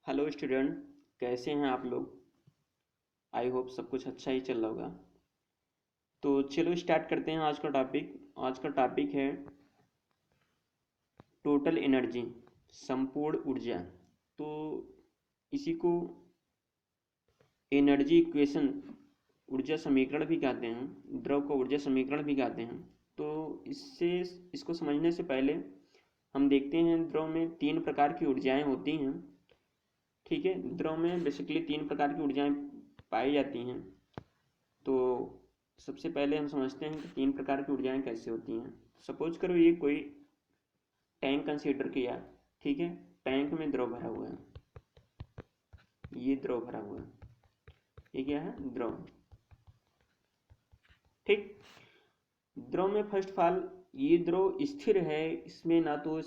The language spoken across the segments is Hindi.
हेलो स्टूडेंट, कैसे हैं आप लोग। आई होप सब कुछ अच्छा ही चल रहा होगा। तो चलो स्टार्ट करते हैं आज का टॉपिक। आज का टॉपिक है टोटल एनर्जी, संपूर्ण ऊर्जा। तो इसी को एनर्जी इक्वेशन, ऊर्जा समीकरण भी कहते हैं, द्रव को ऊर्जा समीकरण भी कहते हैं। तो इससे इसको समझने से पहले हम देखते हैं द्रव में तीन प्रकार की ऊर्जाएं होती हैं। ठीक है, द्रव में बेसिकली तीन प्रकार की ऊर्जाएं पाई जाती हैं। तो सबसे पहले हम समझते हैं कि तीन प्रकार की ऊर्जाएं कैसे होती हैं। सपोज करो ये कोई टैंक कंसीडर किया। ठीक है, टैंक में द्रव भरा हुआ है, ये द्रव भरा हुआ है, ये क्या है, द्रव। ठीक, द्रव में फर्स्ट ऑफ ऑल ये द्रव स्थिर है, इसमें ना तो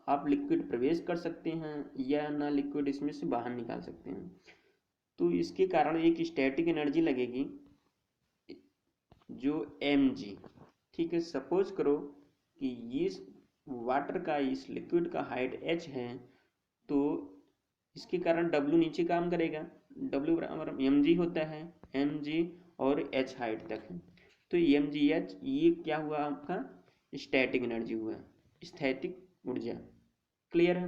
आप लिक्विड प्रवेश कर सकते हैं या ना लिक्विड इसमें से बाहर निकाल सकते हैं। तो इसके कारण एक स्टैटिक एनर्जी लगेगी जो mg। ठीक है, सपोज करो कि ये वाटर का, इस लिक्विड का हाइट h है, तो इसके कारण W नीचे काम करेगा। W बराबर mg होता है, mg और h हाइट तक है। तो mgh ये क्या हुआ, आपका स्टैटिक एनर्जी हुआ, स्थैतिक ऊर्जा। क्लियर है।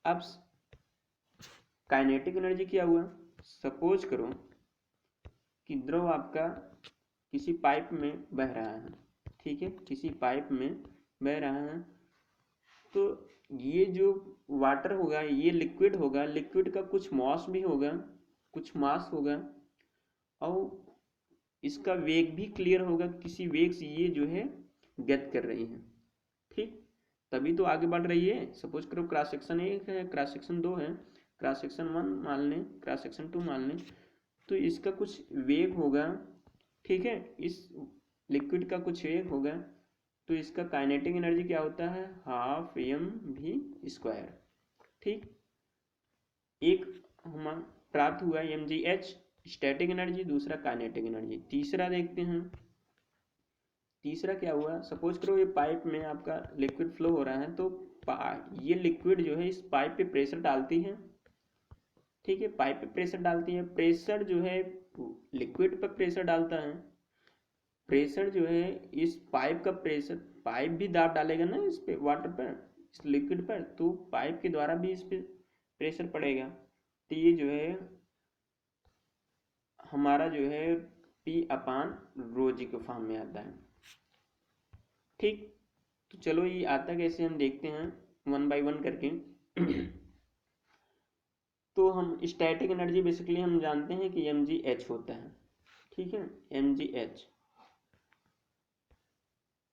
अब काइनेटिक एनर्जी क्या हुआ, सपोज करो कि द्रव आपका किसी पाइप में बह रहा है। ठीक है, किसी पाइप में बह रहा है, तो ये जो वाटर होगा ये लिक्विड होगा, लिक्विड का कुछ मॉस भी होगा, कुछ मास होगा, और इसका वेग भी क्लियर होगा, किसी वेग से ये जो है गति कर रही है। ठीक, तभी तो आगे बढ़ रही है। सपोज करो क्रॉस सेक्शन 1 है, क्रॉस सेक्शन 2 है, क्रॉस सेक्शन 1 मान लें, क्रॉस सेक्शन 2 मान लें, तो इसका कुछ वेग होगा। ठीक है, इस लिक्विड का कुछ वेग होगा, तो इसका काइनेटिक एनर्जी क्या होता है, हाफ mv²। ठीक, एक हम प्राप्त हुआ mgh स्टैटिक एनर्जी, दूसरा काइनेटिक एनर्जी। तीसरा देखते हैं, तीसरा क्या हुआ, सपोज करो ये पाइप में आपका लिक्विड फ्लो हो रहा है, तो ये लिक्विड जो है इस पाइप पे प्रेशर डालती है। ठीक है, पाइप पे प्रेशर डालती है, प्रेशर जो है लिक्विड पर प्रेशर डालता है, प्रेशर जो है इस पाइप का प्रेशर, पाइप भी दाब डालेगा ना इस पे, वाटर पर, इस लिक्विड पर, तो पाइप के द्वारा भी इस पे प्रेशर पड़ेगा। तो ये जो है हमारा जो है P/ρg के फॉर्म में आता है। ठीक, तो चलो ये आता कैसे हम देखते हैं वन बाय वन करके। तो हम स्टैटिक एनर्जी बेसिकली हम जानते हैं कि mgh होता है। ठीक है, mgh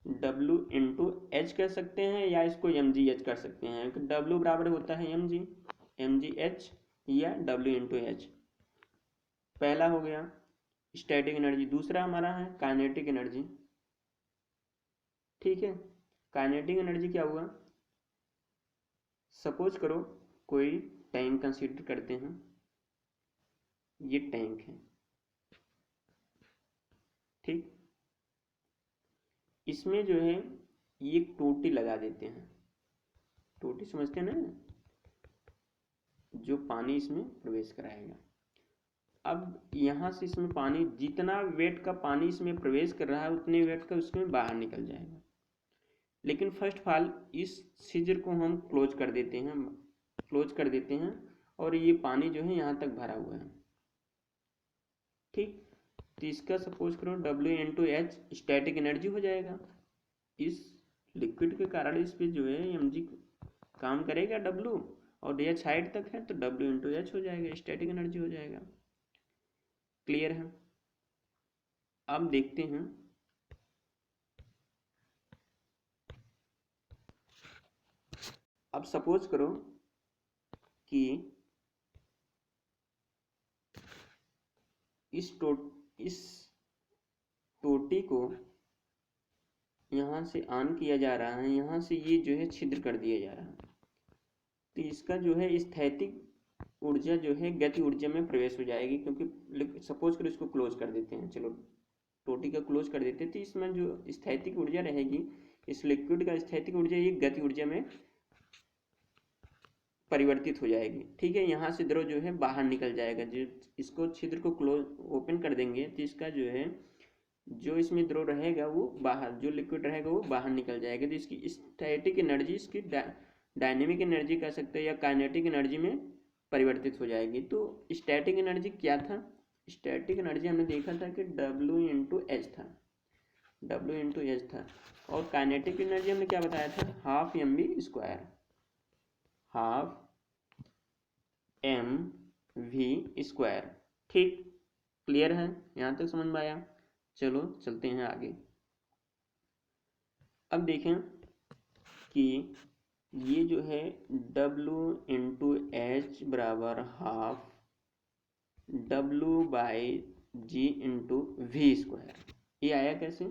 W इंटू एच कह सकते हैं या इसको mgh कर सकते हैं, W बराबर होता है mgh या W इंटू एच। पहला हो गया स्टैटिक एनर्जी। दूसरा हमारा है काइनेटिक एनर्जी। ठीक है, काइनेटिक एनर्जी क्या हुआ, सपोज करो कोई टैंक कंसीडर करते हैं, ये टैंक है। ठीक, इसमें जो है ये एक टोटी लगा देते हैं, टोटी समझते हैं ना, जो पानी इसमें प्रवेश कराएगा। अब यहाँ से इसमें पानी, जितना वेट का पानी इसमें प्रवेश कर रहा है उतने वेट का उसमें बाहर निकल जाएगा। लेकिन फर्स्ट ऑफ ऑल इस सीजर को हम क्लोज कर देते हैं, क्लोज कर देते हैं, और ये पानी जो है यहाँ तक भरा हुआ है। ठीक, तो इसका सपोज करो W into H static energy हो जाएगा। इस लिक्विड के कारण इस पे जो है mg काम करेगा W, और एच हाइट तक है तो W इंटू एच हो जाएगा, स्टैटिक एनर्जी हो जाएगा। क्लियर है। अब देखते हैं अब सपोज करो कि इस टोटी को यहाँ से ऑन किया जा रहा है, यहाँ से ये जो है छिद्र कर दिया जा रहा है, तो इसका जो है स्थैतिक ऊर्जा जो है गति ऊर्जा में प्रवेश हो जाएगी। क्योंकि सपोज करो इसको क्लोज कर देते हैं, चलो टोटी का क्लोज कर देते हैं, तो इसमें जो स्थैतिक ऊर्जा रहेगी, इस लिक्विड का स्थैतिक ऊर्जा ये गति ऊर्जा में परिवर्तित हो जाएगी। ठीक है, यहाँ से द्रव जो है बाहर निकल जाएगा। जो इसको छिद्र को क्लोज ओपन कर देंगे तो इसका जो है जो इसमें द्रव रहेगा वो बाहर, जो लिक्विड रहेगा वो बाहर निकल जाएगा। तो इसकी स्टैटिक एनर्जी इसकी डायनेमिक एनर्जी कह सकते हैं या काइनेटिक एनर्जी में परिवर्तित हो जाएगी। तो स्टैटिक एनर्जी क्या था? स्टैटिक एनर्जी हमने देखा था कि W/H था, W/H था। और काइनेटिक एनर्जी हमने क्या बताया था? Half mv², half mv²। ठीक, क्लियर है? यहाँ तक समझ में आया? चलो चलते हैं आगे। अब देखें कि ये जो है W/H बराबर हाफ W/G/v²। ये आया कैसे?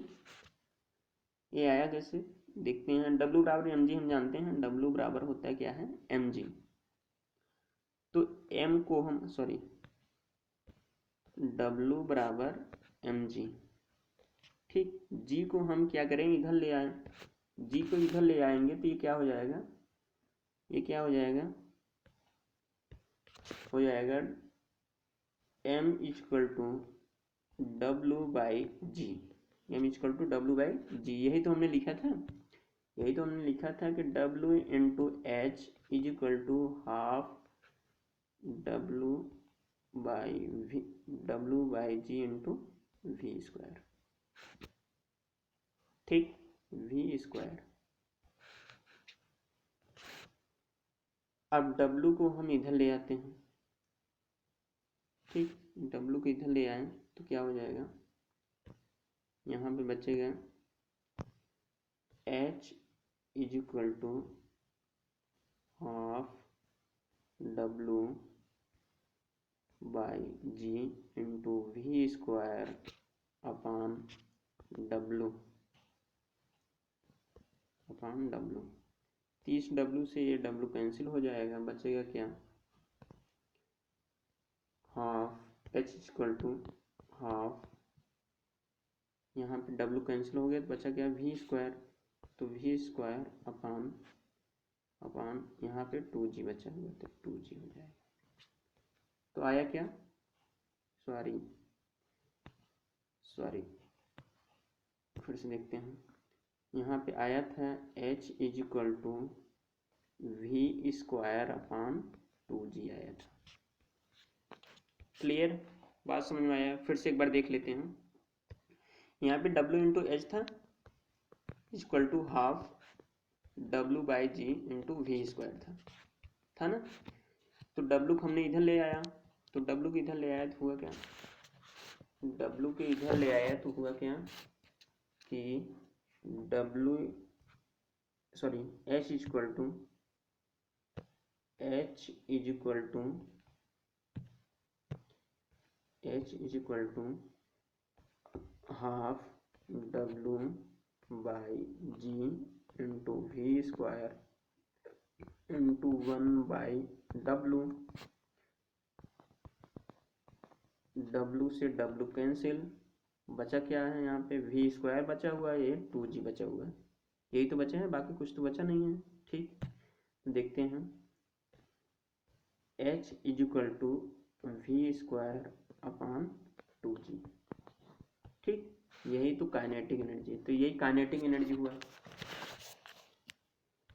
ये आया कैसे देखते हैं। W बराबर mg हम जानते हैं, W बराबर होता है क्या है? mg। तो m को हम W बराबर mg। ठीक, g को हम क्या करेंगे? इधर ले आए, g को इधर ले आएंगे तो ये क्या हो जाएगा? ये क्या हो जाएगा? हो जाएगा m = W/g, m = W/g। यही तो हमने लिखा था, यही तो हमने लिखा था कि W/H = हाफ W/G/v²। ठीक, v²। अब W को हम इधर ले आते हैं। ठीक, W को इधर ले आए तो क्या हो जाएगा? यहाँ पे बचेगा H = हाफ W/G/v²/W। 30 W से ये W कैंसिल हो जाएगा, बचेगा क्या? हाफ H = हाफ, यहाँ पे W कैंसिल हो गया तो बचा क्या? v²। तो v² अपान यहाँ पे 2g बचा हुआ तो 2g हो जाएगा। तो आया क्या? सॉरी फिर से देखते हैं। यहाँ पे आया था H = v²/2g आया था। क्लियर? बात समझ में आया? फिर से एक बार देख लेते हैं। यहाँ पे W/H था = हाफ W/G/v² था ना। तो W को हमने इधर ले आया, तो W को इधर ले आया तो हुआ क्या? W को इधर ले आया तो हुआ क्या कि H = हाफ W/G/v²/1/W। W से W कैंसिल, बचा क्या है? यहाँ पे v² बचा हुआ है, ये 2g बचा हुआ है। यही तो बचा है, बाकी कुछ तो बचा नहीं है। ठीक, देखते हैं। H = v²/2g। ठीक, यही तो काइनेटिक एनर्जी। तो यही काइनेटिक एनर्जी हुआ।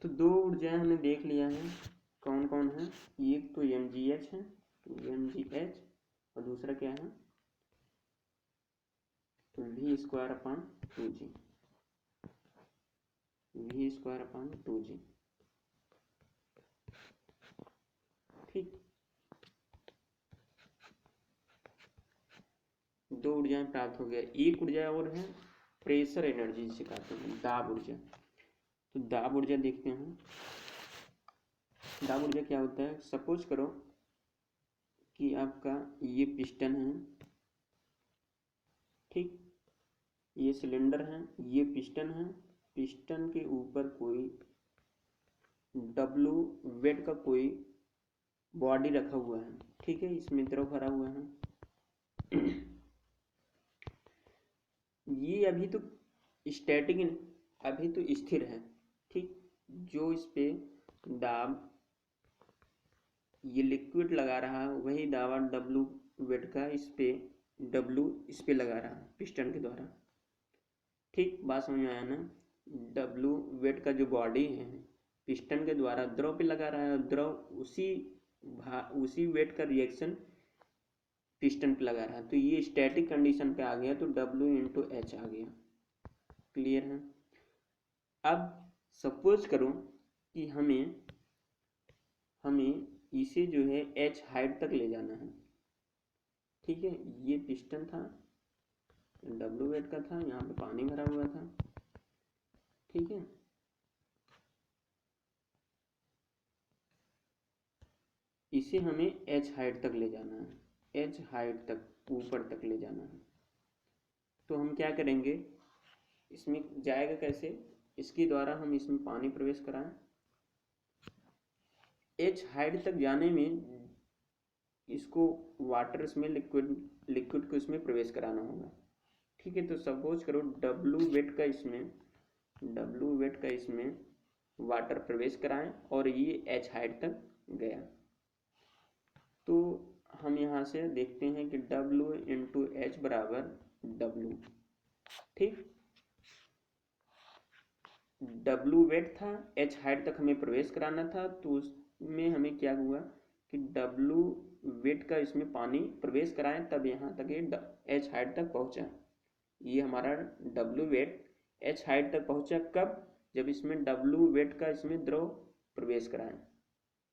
तो दो ऊर्जाएं हमने देख लिया है, कौन कौन है? एक तो mgh है, mgh, और दूसरा क्या है? v²/2g, v²/2g। ठीक, दो ऊर्जाएं प्राप्त हो गया। एक ऊर्जा और है प्रेशर एनर्जी, जिसे कहते हैं दाब ऊर्जा। तो दाब ऊर्जा देखते हैं। दाब ऊर्जा क्या होता है? सपोज करो कि आपका ये पिस्टन है, ठीक, ये सिलेंडर है, ये पिस्टन है। पिस्टन के ऊपर कोई W वेट का कोई बॉडी रखा हुआ है, ठीक है, इसमें द्रव भरा हुआ है। ये अभी तो स्टैटिक, अभी तो स्थिर है। ठीक, जो इस पे दाब ये लिक्विड लगा रहा है, वही दावा डब्लू वेट का डब्लू इस पे लगा रहा है पिस्टन के द्वारा। ठीक, बात समझ में आया ना। डब्लू वेट का जो बॉडी है पिस्टन के द्वारा द्रव पे लगा रहा है, द्रव उसी वेट का रिएक्शन पिस्टन पे लगा रहा है, तो ये स्टैटिक कंडीशन पे आ गया, तो W/H आ गया। क्लियर है। अब सपोज करो कि हमें इसे जो है H हाइट तक ले जाना है। ठीक है, ये पिस्टन था, W वेट का था, यहाँ पे पानी भरा हुआ था। ठीक है, इसे हमें H हाइट तक ले जाना है, H हाइट तक, ऊपर तक ले जाना है। तो हम क्या करेंगे, इसमें जाएगा कैसे, इसके द्वारा हम इसमें पानी प्रवेश कराएं। H हाइट तक जाने में इसको वाटर इसमें लिक्विड को इसमें प्रवेश कराना होगा। ठीक है, तो सपोज करो W वेट का इसमें वाटर प्रवेश कराएं और ये H हाइट तक गया। तो हम यहाँ से देखते हैं कि W/H बराबर W। ठीक, W वेट था, H हाइट तक हमें प्रवेश कराना था, तो उसमें हमें क्या हुआ कि W वेट का इसमें पानी प्रवेश कराएं, तब यहाँ तक ये H हाइट तक पहुँचा। ये हमारा W वेट H हाइट तक पहुँचा कब, जब इसमें W वेट का इसमें द्रव प्रवेश कराएं।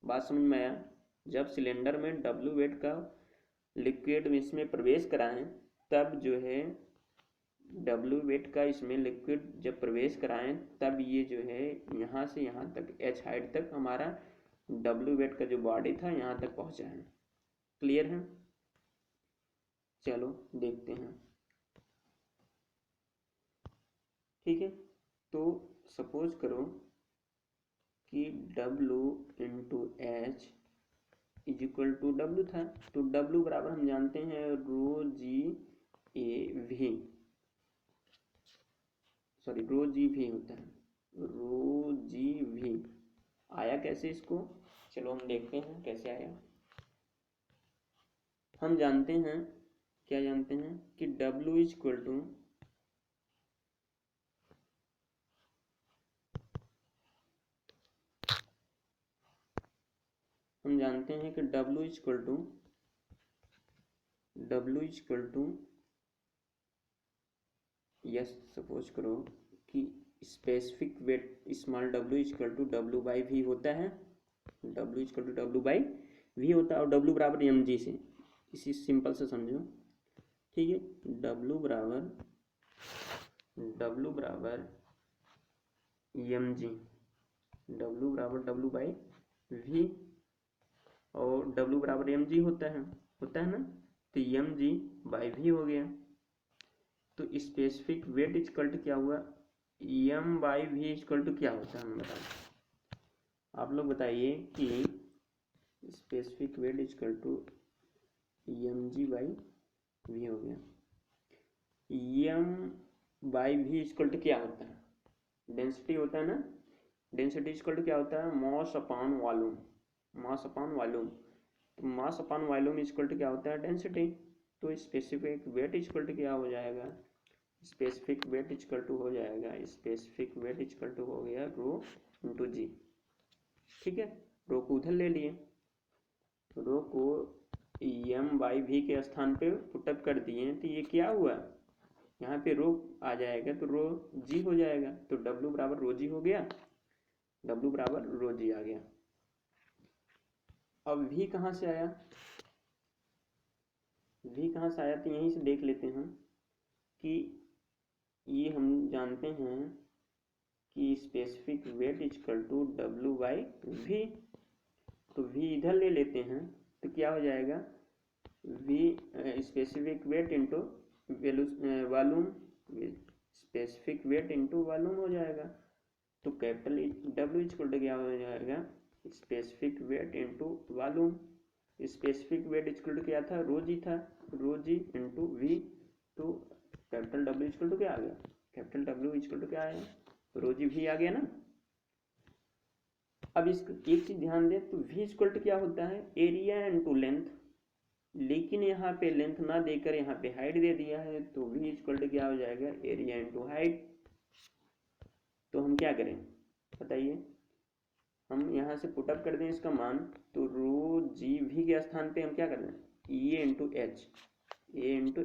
बात समझ में आया। जब सिलेंडर में W वेट का लिक्विड इसमें प्रवेश कराएं, तब जो है W वेट का इसमें लिक्विड जब प्रवेश कराएं, तब ये जो है यहाँ से यहाँ तक H हाइट तक हमारा W वेट का जो बॉडी था यहाँ तक पहुँचा है। क्लियर है। चलो देखते हैं। ठीक है, तो सपोज करो कि W/H is equal to W था, तो W बराबर हम जानते हैं ρ/G होता है, ρ/G आया कैसे इसको, चलो हम देखते हैं कैसे आया। हम जानते हैं, क्या जानते हैं कि W इज इक्वल टू हम जानते हैं कि W is equal to yes, suppose करो कि specific weight small w is equal to W/V होता है, W is equal to W/V होता है, और W बराबर mg से, इसी सिंपल से समझो। ठीक है, W बराबर mg, W बराबर W/V, और W बराबर mg होता है ना, तो mg/V हो गया। तो स्पेसिफिक वेट इक्वल टू क्या हुआ, m/v इक्वल टू क्या होता है, हम बताओ। आप लोग बताइए कि specific weight equal to mg/v हो गया। m/v इक्वल टू क्या होता है, डेंसिटी होता है ना। डेंसिटी इक्वल टू क्या होता है, मास अपॉन वॉल्यूम। तो mass upon volume equal to क्या होता है, डेंसिटी। तो स्पेसिफिक वेट इक्वल टू क्या हो जाएगा, स्पेसिफिक वेट इक्वल टू हो जाएगा, स्पेसिफिक वेट इक्वल टू हो गया ρ/G। ठीक है, रो को उधर ले लिए, रो को m/v के स्थान पे पुटअप कर दिए, तो ये क्या हुआ, यहाँ पे रो आ जाएगा तो ρ/G हो जाएगा, तो W बराबर ρ/G हो गया, W बराबर ρ/G आ गया। अब V कहाँ से आया, तो यहीं से देख लेते हैं कि ये हम जानते हैं कि specific weight equal to W/V, तो V इधर ले लेते हैं, तो क्या हो जाएगा, V specific weight into volume, specific weight into volume हो जाएगा। तो कैपिटल W इक्वल टू क्या हो जाएगा, specific weight into volume. Specific weight equal to क्या था, ρ/G था, ρ/G इंटू V, तो कैपिटल W इक्वल टू क्या आ गया, कैपिटल W इक्वल टू क्या आया, ρ/G आ गया ना। अब इस एक चीज ध्यान दें, तो v इक्वल टू क्या होता है, एरिया इनटू लेंथ, लेकिन यहाँ पे लेंथ ना देकर यहाँ पे हाइट दे दिया है, तो v इक्वल टू क्या हो जाएगा, एरिया इनटू हाइट। तो हम क्या करें बताइए, हम यहाँ से पुटअप कर दें इसका मान, तो रो जी वी के स्थान पे हम क्या कर दें, ए इंटू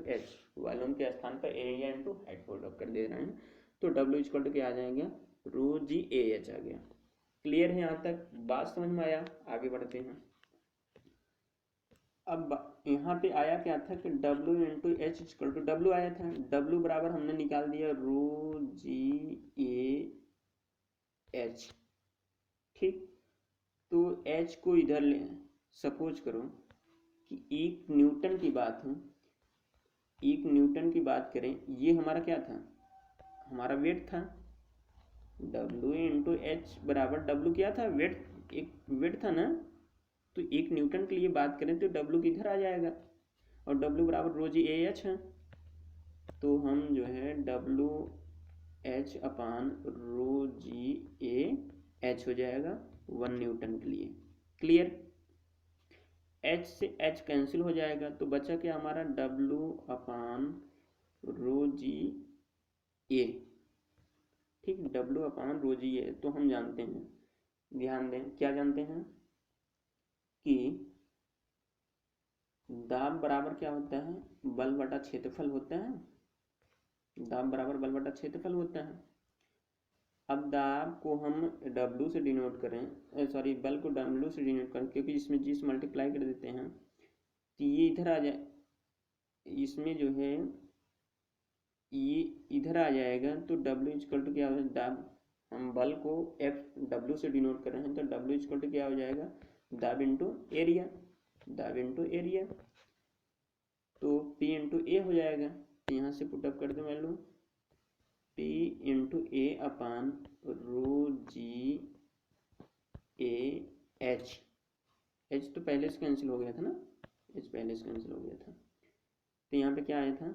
एच वॉल्यूम के स्थान पर एरिया इंटू हाइट पुटअप कर दे रहे हैं, तो डब्ल्यू इक्वल टू क्या आ जाएगा, रो जी ए एच आ गया। क्लियर है, यहाँ तक बात समझ में आया, आगे बढ़ते हैं। अब यहाँ पे आया क्या था कि W into H equal to W आया था, W बराबर हमने निकाल दिया रो जी ए एच, ठीक। तो H को इधर ले, सपोज करो कि 1 न्यूटन की बात है, 1 न्यूटन की बात करें, ये हमारा क्या था, हमारा वेट था। W इंटू एच बराबर W क्या था, वेट, एक वेट था ना, तो 1 न्यूटन के लिए बात करें तो W किधर आ जाएगा, और W बराबर रो जी ए एच है, तो हम जो है W H upon rho G A H हो जाएगा 1 न्यूटन के लिए। क्लियर, H से H कैंसिल हो जाएगा, तो बचा क्या हमारा, W अपान रो जी ए, ठीक, W अपान रो जी ए। तो हम जानते हैं, ध्यान दें, क्या जानते हैं कि दाब बराबर क्या होता है, बल बटा क्षेत्रफल होता है, दाब बराबर बल बटा क्षेत्रफल होता है। अब दाब को हम W से डिनोट करें, सॉरी बल को W से डिनोट करें, क्योंकि इसमें जी से मल्टीप्लाई कर देते हैं, तो ये इधर आ जाए, इसमें जो है ये इधर आ जाएगा, तो W इक्वल टू क्या हो जाएगा, दाब, हम बल को F W से डिनोट कर रहे हैं, तो W इक्वल टू क्या हो जाएगा, दाब इंटू एरिया, दाब इंटू एरिया, तो P इंटू ए हो जाएगा। तो यहाँ से पुटअप कर दो value, P into A upon rho G A H, H तो पहले से कैंसिल हो गया था ना, एच पहले से कैंसिल हो गया था, तो यहाँ पे क्या आया था,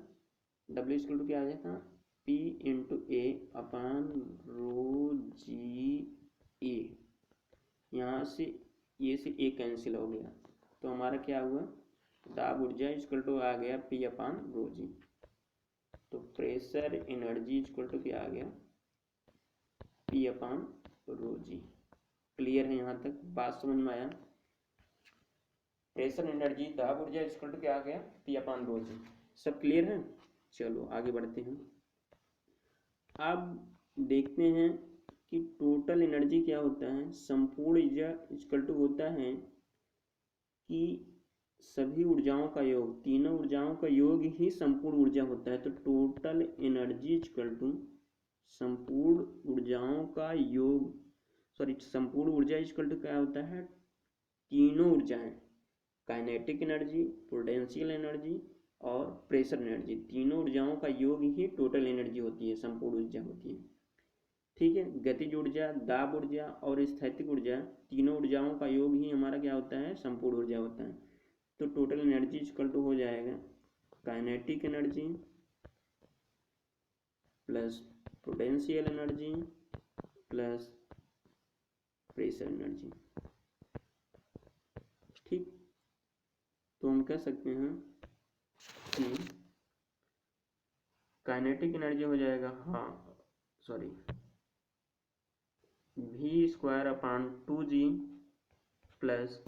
W इक्वल टू क्या आया था, P into A upon rho G ए, यहाँ से ये से ए कैंसिल हो गया, तो हमारा क्या हुआ, दाब ऊर्जा इक्वल टू आ गया P अपान रो जी, तो प्रेशर एनर्जी इक्वल टू क्या आ गया, P अपान रो जी। क्लियर है, यहाँ तक बात समझ में आया, प्रेशर एनर्जी दाब ऊर्जा इक्वल टू क्या आ गया, P अपान रो जी। सब क्लियर है, चलो आगे बढ़ते हैं। अब देखते हैं कि टोटल एनर्जी क्या होता है, संपूर्ण ऊर्जा इक्वल टू होता है कि सभी ऊर्जाओं का योग, तीनों ऊर्जाओं का योग ही संपूर्ण ऊर्जा होता है, तो टोटल एनर्जी इक्वल टू संपूर्ण ऊर्जाओं का योग, सॉरी संपूर्ण ऊर्जा इक्वल टू क्या होता है, तीनों ऊर्जाएं, काइनेटिक एनर्जी, पोटेंशियल एनर्जी और प्रेशर एनर्जी, तीनों ऊर्जाओं का योग ही टोटल एनर्जी होती है, संपूर्ण ऊर्जा होती है, ठीक है। गतिज ऊर्जा, दाब ऊर्जा और स्थैतिक ऊर्जा, तीनों ऊर्जाओं का योग ही हमारा क्या होता है, संपूर्ण ऊर्जा होता है। तो टोटल एनर्जी इक्वल टू हो जाएगा kinetic energy plus potential energy plus pressure energy, ठीक। तो हम कह सकते हैं कि काइनेटिक एनर्जी हो जाएगा, हाँ sorry, V square upon 2G plus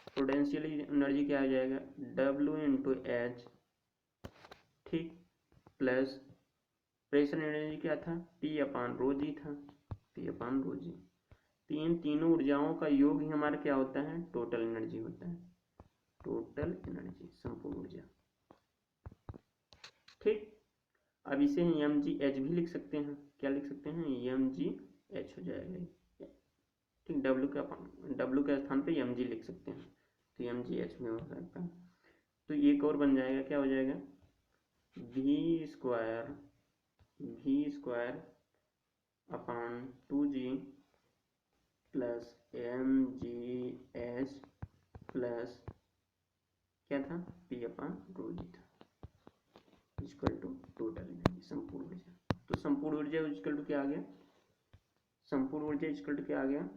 potential energy क्या आ जाएगा, W इंटू एच, ठीक, प्लस प्रेशर एनर्जी क्या था, P अपान रो जी था, P अपान रो जी। तीनों ऊर्जाओं का योग ही हमारा क्या होता है, टोटल एनर्जी होता है, टोटल एनर्जी संपूर्ण ऊर्जा, ठीक। अब इसे एम जी एच भी लिख सकते हैं, क्या लिख सकते हैं, एम जी एच हो जाएगा, ठीक। डब्ल्यू के स्थान पे एम जी लिख सकते हैं, तो एम जी एच में हो सकता है। तो एक और बन जाएगा, क्या हो जाएगा, V square upon 2G plus M G H plus क्या था, P अपान रो जी था, इक्वल टू टोटल एनर्जी संपूर्ण ऊर्जा। तो संपूर्ण ऊर्जा इक्वल टू क्या आ गया, संपूर्ण ऊर्जा इक्वल टू क्या आ गया,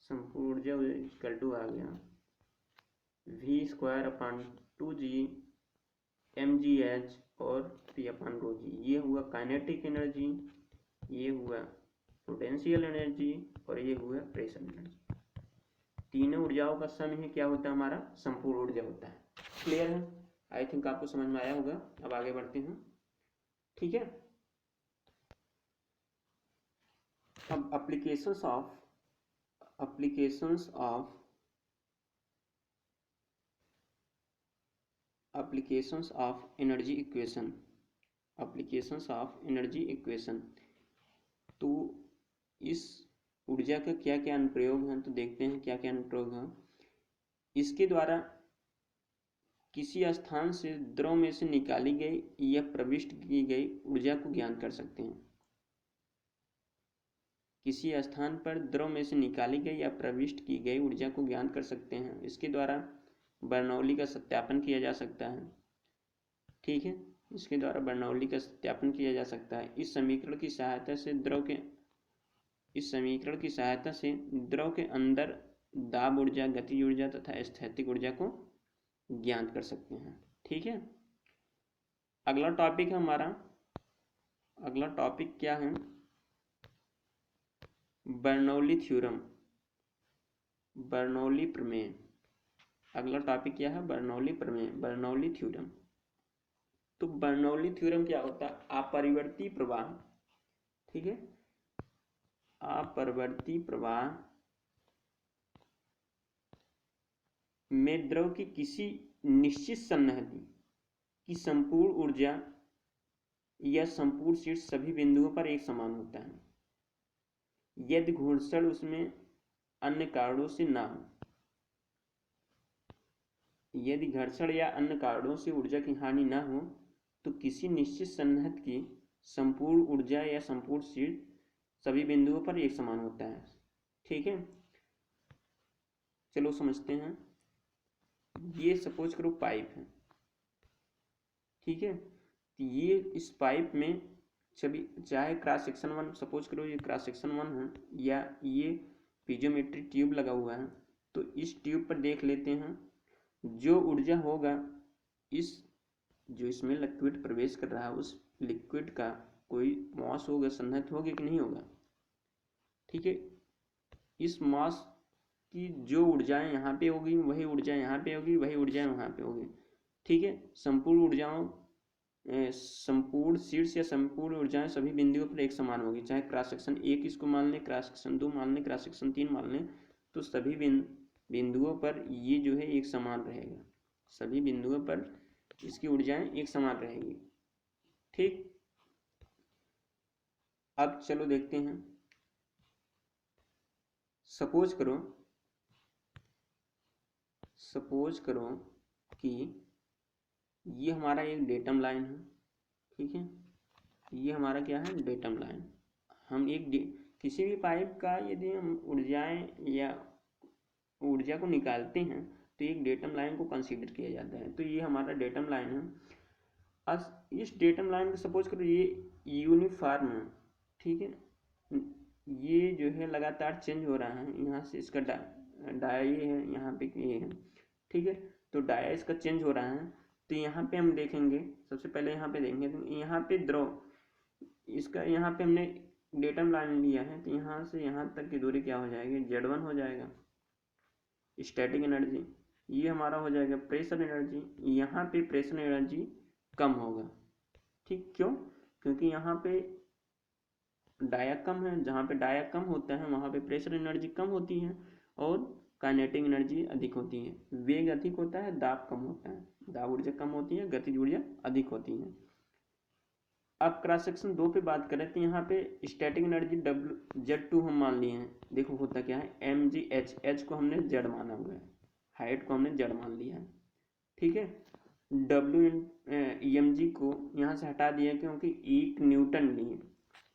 संपूर्ण ऊर्जा इक्वल टू आ गया v²/2g mgh और p/ρg। ये हुआ काइनेटिक एनर्जी, ये हुआ पोटेंशियल एनर्जी और ये हुआ प्रेशर एनर्जी। तीनों ऊर्जाओं का सम ही क्या होता है, हमारा संपूर्ण ऊर्जा होता है। क्लियर है? आई थिंक आपको समझ में आया होगा। अब आगे बढ़ते हैं, ठीक है। अब एप्लीकेशंस ऑफ एनर्जी इक्वेशन। तो इस ऊर्जा का क्या क्या अनुप्रयोग हैं, तो देखते हैं क्या क्या अनुप्रयोग हैं। इसके द्वारा किसी स्थान से द्रव में से निकाली गई या प्रविष्ट की गई ऊर्जा को ज्ञात कर सकते हैं। किसी स्थान पर द्रव में से निकाली गई या प्रविष्ट की गई ऊर्जा को ज्ञात कर सकते हैं। इसके द्वारा बर्नौली का सत्यापन किया जा सकता है, ठीक है। इसके द्वारा बर्नौली का सत्यापन किया जा सकता है। इस समीकरण की सहायता से द्रव के अंदर दाब ऊर्जा, गतिज ऊर्जा तथा स्थैतिक ऊर्जा को ज्ञात कर सकते हैं, ठीक है। अगला टॉपिक है हमारा, अगला टॉपिक क्या है, बर्नौली थ्योरम, बर्नौली प्रमेय। अगला टॉपिक क्या है, बर्नौली प्रमेय, बर्नौली थ्योरम। तो बर्नौली थ्योरम क्या होता है, अपरिवर्ती प्रवाह, ठीक है। अपरिवर्ती प्रवाह में द्रव की किसी निश्चित सन्निहित की संपूर्ण ऊर्जा या संपूर्ण शीर्ष सभी बिंदुओं पर एक समान होता है, यदि घूर्षण उसमें अन्य कारणों से ना हो। यदि घर्षण या अन्य कारणों से ऊर्जा की हानि ना हो तो किसी निश्चित सन्निहित की संपूर्ण ऊर्जा या संपूर्ण शीर्ष सभी बिंदुओं पर एक समान होता है, ठीक है। चलो समझते हैं। ये सपोज करो पाइप है, ठीक है। तो ये इस पाइप में सभी, चाहे क्रॉस सेक्शन 1, सपोज करो ये क्रॉस सेक्शन 1 है, या ये पीजोमेट्रिक ट्यूब लगा हुआ है। तो इस ट्यूब पर देख लेते हैं, जो ऊर्जा होगा इस, जो इसमें लिक्विड प्रवेश कर रहा है उस लिक्विड का कोई मास होगा, सन्निहित होगा कि नहीं होगा, ठीक है। इस मास की जो ऊर्जाएं यहाँ पे होगी वही ऊर्जा यहाँ पे होगी, वही ऊर्जाएं वहाँ पे होगी, ठीक है। संपूर्ण ऊर्जाओं, संपूर्ण शीर्ष या संपूर्ण ऊर्जाएं सभी बिंदुओं पर एक समान होगी, चाहे क्रॉस सेक्शन 1 इसको मान लें, क्रॉस सेक्शन 2 मान लें, क्रॉस सेक्शन 3 मान लें, तो सभी बिंदुओं पर ये जो है एक समान रहेगा, सभी बिंदुओं पर इसकी ऊर्जाएं एक समान रहेगी, ठीक। अब चलो देखते हैं। सपोज करो कि ये हमारा एक डेटम लाइन है, ठीक है। ये हमारा क्या है, डेटम लाइन। हम एक किसी भी पाइप का यदि हम ऊर्जाएं या ऊर्जा को निकालते हैं तो एक डेटम लाइन को कंसीडर किया जाता है। तो ये हमारा डेटम लाइन है। अब इस डेटम लाइन को सपोज करो ये यूनिफॉर्म है, ठीक है। ये जो है लगातार चेंज हो रहा है, यहाँ से इसका डाया ये है, यहाँ पे ये है, ठीक है। तो डाया इसका चेंज हो रहा है। तो यहाँ पे हम देखेंगे, सबसे पहले यहाँ पे देखेंगे, तो यहाँ पे द्रव इसका, यहाँ पे हमने डेटम लाइन लिया है, तो यहाँ से यहाँ तक की दूरी क्या हो जाएगी, Z1 हो जाएगा स्टैटिक एनर्जी। ये हमारा हो जाएगा प्रेशर एनर्जी। यहाँ पे प्रेशर एनर्जी कम होगा, ठीक। क्यों? क्योंकि यहाँ पे डाया कम है, जहाँ पे डाया कम होता है वहाँ पे प्रेशर एनर्जी कम होती है और काइनेटिक एनर्जी अधिक होती है। वेग अधिक होता है, दाब कम होता है, दाब ऊर्जा कम होती है, गतिज ऊर्जा अधिक होती है। अब क्रॉस सेक्शन 2 पे बात करें तो यहाँ पे स्टैटिक एनर्जी Z2 हम मान लिए हैं। देखो होता क्या है, mgh, h को हमने Z माना हुआ है, हाइट को हमने Z मान लिया है, ठीक है। Wmg को यहाँ से हटा दिया क्योंकि 1 न्यूटन लिए।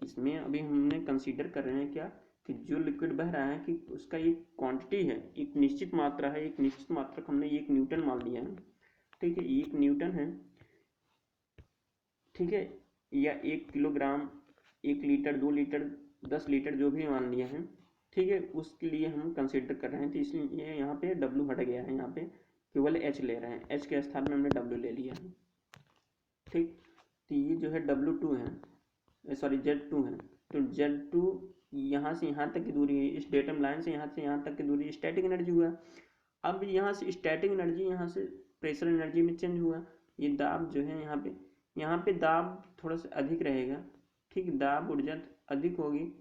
इसमें अभी हमने कंसीडर कर रहे हैं क्या, कि जो लिक्विड बह रहा है कि उसका एक क्वांटिटी है, एक निश्चित मात्रा है, एक निश्चित मात्रा को हमने 1 न्यूटन मान लिया है, ठीक है। 1 न्यूटन है, ठीक है, या 1 किलोग्राम, 1 लीटर, 2 लीटर, 10 लीटर जो भी मान लिया है, ठीक है, उसके लिए हम कंसिडर कर रहे हैं, तो इसलिए यहाँ पे W हट गया है, यहाँ पे केवल H ले रहे हैं, H के स्थान में हमने W ले लिया है। ठीक, तो ये जो है W2 है, सॉरी Z2 है, तो Z2 यहाँ से यहाँ तक की दूरी है, इस डेटम लाइन से यहाँ तक की दूरी स्टैटिक एनर्जी हुआ। अब यहाँ से स्टैटिक एनर्जी यहाँ से प्रेशर एनर्जी में चेंज हुआ। ये दाब जो है यहाँ पे दाब थोड़ा सा अधिक रहेगा, ठीक, दाब ऊर्जा अधिक होगी,